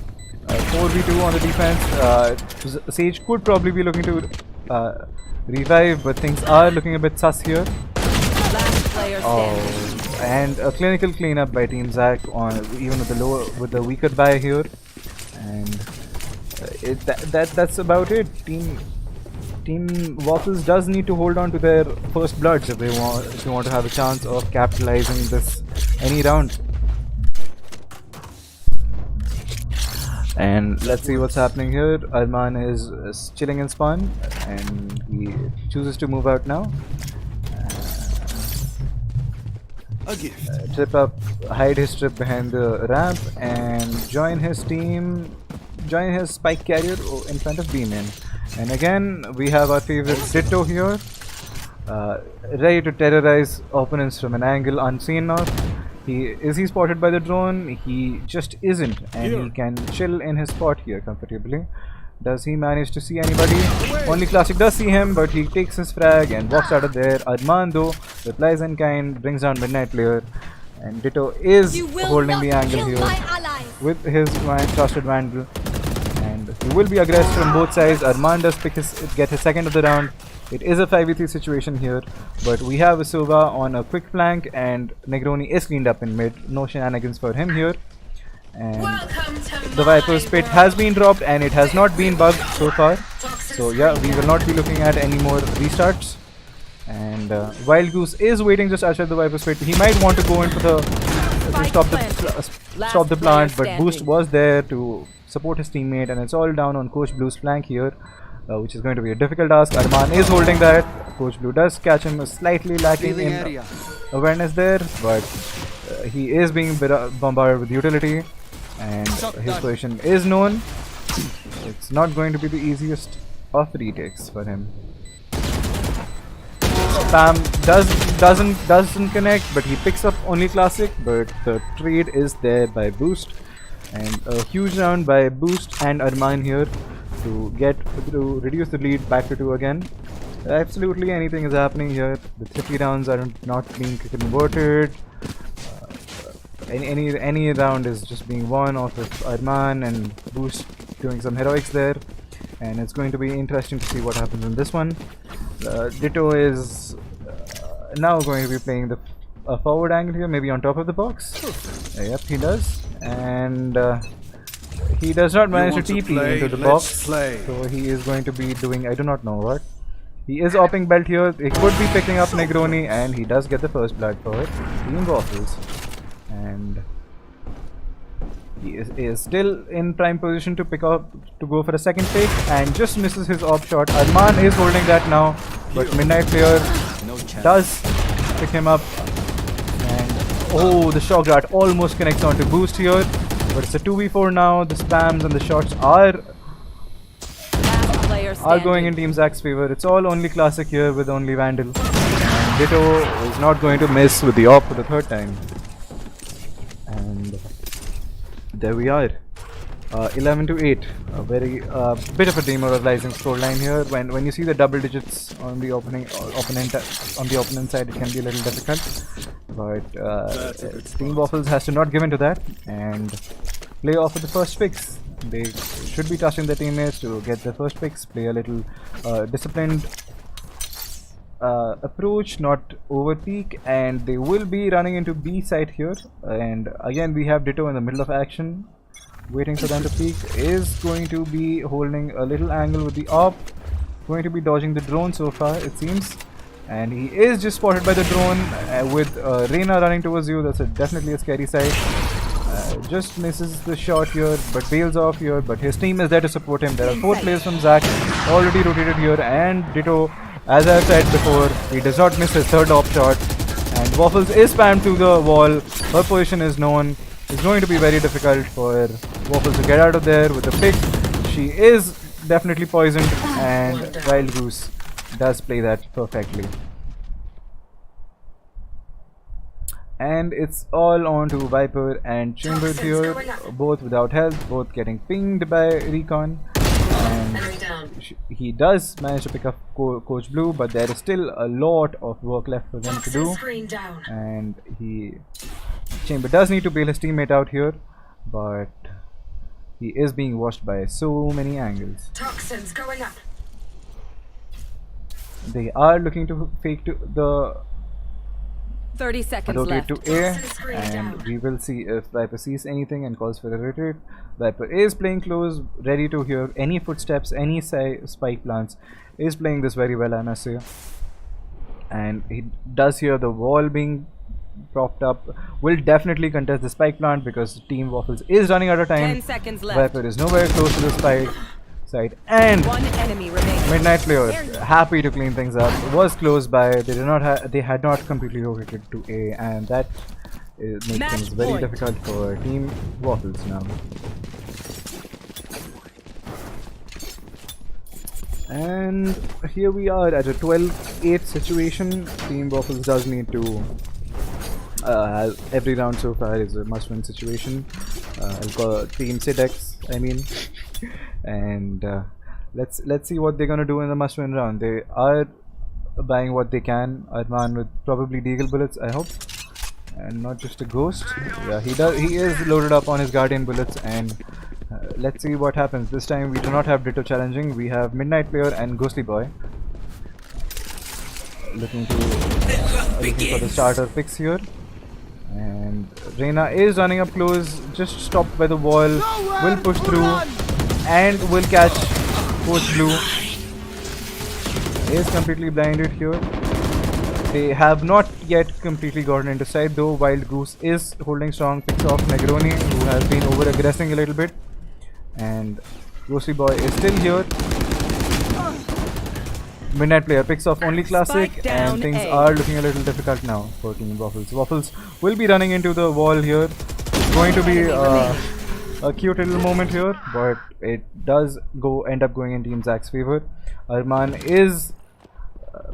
4v2 on the defense. Sage could probably be looking to revive, but things are looking a bit sus here. Last player standing. Oh, and a clinical cleanup by Team Zahk on even with the weaker buy here, and that's about it. Team Waffles does need to hold on to their first bloods if they want to have a chance of capitalizing this any round. And let's see what's happening here. Arman is chilling in spawn and he chooses to move out now. A gift. Trip up, hide his trip behind the ramp and join his team, join his spike carrier in front of B-Main. And again, we have our favorite Ditto here, ready to terrorize opponents from an angle unseen of. Is he spotted by the drone? He just isn't, and he can chill in his spot here comfortably. Does he manage to see anybody? Only Classic does see him, but he takes his frag and walks out of there. Arman though replies in kind, brings down Midnight Player, and Ditto is holding the angle here with his trusted Vandal. He will be aggressed from both sides. Arman does get his second of the round. It is a 5v3 situation here, but we have Sova on a quick flank and Negroni is cleaned up in mid. No shenanigans for him here. And the Viper's Pit has been dropped and it has not been bugged so far. So yeah, we will not be looking at any more restarts. And Wild Goose is waiting just outside the Viper's Pit. He might want to go in for the stop the plant, but Boost was there to support his teammate, and it's all down on Coach Blue's flank here, which is going to be a difficult task. Arman is holding that. Coach Blue does catch him, slightly lacking in awareness there, but he is being bombarded with utility, and his position is known. It's not going to be the easiest of retakes for him. Spam doesn't connect, but he picks up only Classic, but the trade is there by Boost. And a huge round by Boost and Arman here to reduce the lead back to 2 again. Absolutely anything is happening here. The 50 rounds are not being converted. Any round is just being won off of Arman and Boost doing some heroics there. And it's going to be interesting to see what happens in this one. Ditto is now going to be playing the forward angle here, maybe on top of the box. Yep, he does. And he does not manage to TP into the box, so he is going to be doing I do not know what. He is opping belt here. He could be picking up Negroni, and he does get the first blood for it. Team Waffles, and he is still in prime position to go for a second pick, and just misses his op shot. Arman is holding that now, but Midnight Player does pick him up. Oh, the shock dart almost connects onto Boost here, but it's a 2v4 now. The spams and the shots are going in Team Zahk's favor. It's all only Classic here with only Vandal, and Ditto is not going to miss with the op for the third time. And there we are, 11 to 8. A very bit of a demoralizing scoreline here. When you see the double digits on the opponent side, it can be a little difficult. But Team Waffles has to not give in to that and play off with the first picks. They should be touching their teammates to get the first picks, play a little disciplined approach, not over peak, and they will be running into B side here. And again, we have Ditto in the middle of action, waiting for them to peek. Is going to be holding a little angle with the op, going to be dodging the drone so far it seems. And he is just spotted by the drone with Reyna running towards you. That's definitely a scary sight. Just misses the shot here, but bails off here. But his team is there to support him. There are 4 players from Zahk already rotated here, and Ditto, as I've said before, he does not miss his third op shot. And Waffles is spammed to the wall. Her position is known. It's going to be very difficult for Waffles to get out of there with a pick. She is definitely poisoned, and Wild Goose does play that perfectly. And it's all on to Viper and Chamber here, both without health, both getting pinged by Recon. And he does manage to pick up Coach Blue, but there is still a lot of work left for them to do. And Chamber does need to bail his teammate out here, but he is being watched by so many angles. Toxins going up. They are looking to fake to the 30 seconds rotate left. to A, and we will see if Viper sees anything and calls for a rotate. Viper is playing close, ready to hear any footsteps, any spike plants. Is playing this very well, I must say. And he does hear the wall being propped up. Will definitely contest the spike plant because Team Waffles is running out of time. 10 seconds left. Viper is nowhere close to the spike side, and One enemy remaining. Midnight Player, happy to clean things up, was close by. They had not completely rotated to A, and that makes Match things very point. difficult for Team Waffles now. And here we are at a 12-8 situation. Team Waffles does need to every round so far is a must-win situation. I'll call Team Sidex, I mean. And let's see what they're gonna do in the must-win round. They are buying what they can. Arman with probably deagle bullets, I hope, and not just a ghost. Yeah, he is loaded up on his guardian bullets, and let's see what happens. This time we do not have Ditto challenging. We have Midnight Player and Ghostly Boy looking for the starter picks here. And Reyna is running up close, just stopped by the wall, will push through and will catch Coach Blue. Is completely blinded here. They have not yet completely gotten into sight though. Wild Goose is holding strong, picks off Negroni, who has been over aggressing a little bit. And Ghostly Boy is still here. Midnight Player picks off only classic, and things are looking a little difficult now for Team Waffles. Waffles will be running into the wall here. It's going to be a cute little moment here, but it does end up going in Team Zach's favor. Arman is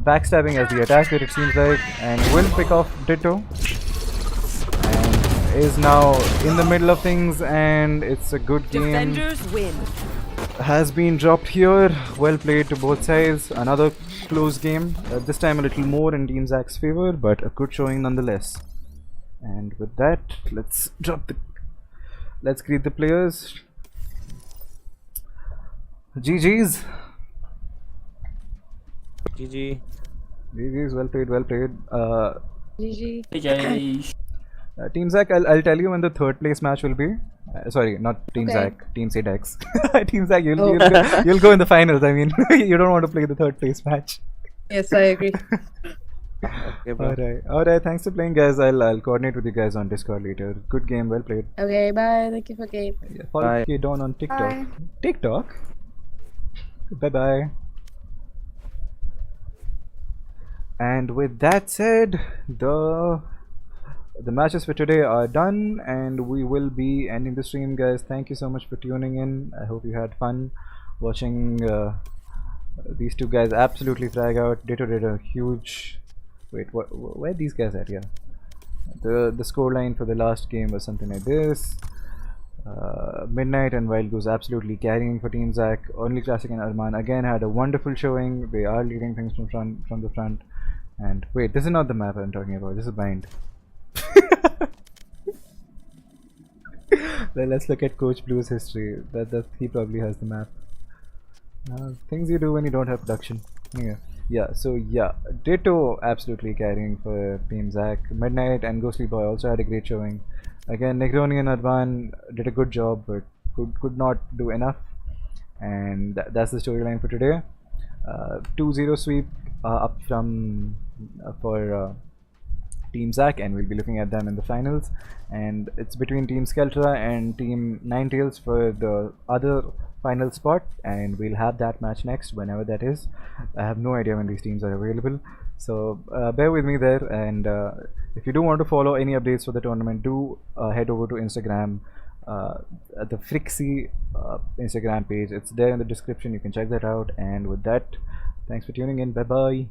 backstabbing as the attacker, it seems like, and will pick off Ditto. And is now in the middle of things, and it's a good game. Defenders win. Has been dropped here. Well played to both sides. Another close game. This time a little more in Team Zach's favor, but a good showing nonetheless. And with that, let's greet the players. GG's. GG. GG's. Well played. Well played. GG. Jai. Team Zach, I'll tell you when the third place match will be. Sorry, not Team Okay. Zach, Team Sidex. Team Zach, you'll go in the finals. I mean, you don't want to play the third place match. Yes, I agree. Okay, bro. Alright. Thanks for playing, guys. I'll coordinate with you guys on Discord later. Good game, well played. Okay, bye. Thank you for game. Yeah, follow Bye. K-Dawn on TikTok. Bye. TikTok? Bye bye. And with that said, the matches for today are done, and we will be ending the stream, guys. Thank you so much for tuning in. I hope you had fun watching these two guys absolutely frag out. Ditto did a huge... Wait, where are these guys at? Yeah, the scoreline for the last game was something like this. Midnight and Wild Goose absolutely carrying for Team Zach. Only Classic and Arman again had a wonderful showing. They are leading things from the front. And wait, this is not the map I'm talking about. This is Bind. Well, let's look at Coach Blue's history. That he probably has the map. Things you do when you don't have production. Yeah. So yeah, Ditto absolutely carrying for Team Zach. Midnight and Ghostly Boy also had a great showing. Again, Negroni and Arban did a good job, but could not do enough. And that's the storyline for today. 2-0 sweep up from for Team Zach, and we'll be looking at them in the finals. And it's between Team Skeltra and Team Ninetales for the other final spot, and we'll have that match next, whenever that is. I have no idea when these teams are available, so bear with me there. And if you do want to follow any updates for the tournament, do head over to Instagram, the Frixie Instagram page. It's there in the description. You can check that out. And with that, Thanks for tuning in. Bye bye.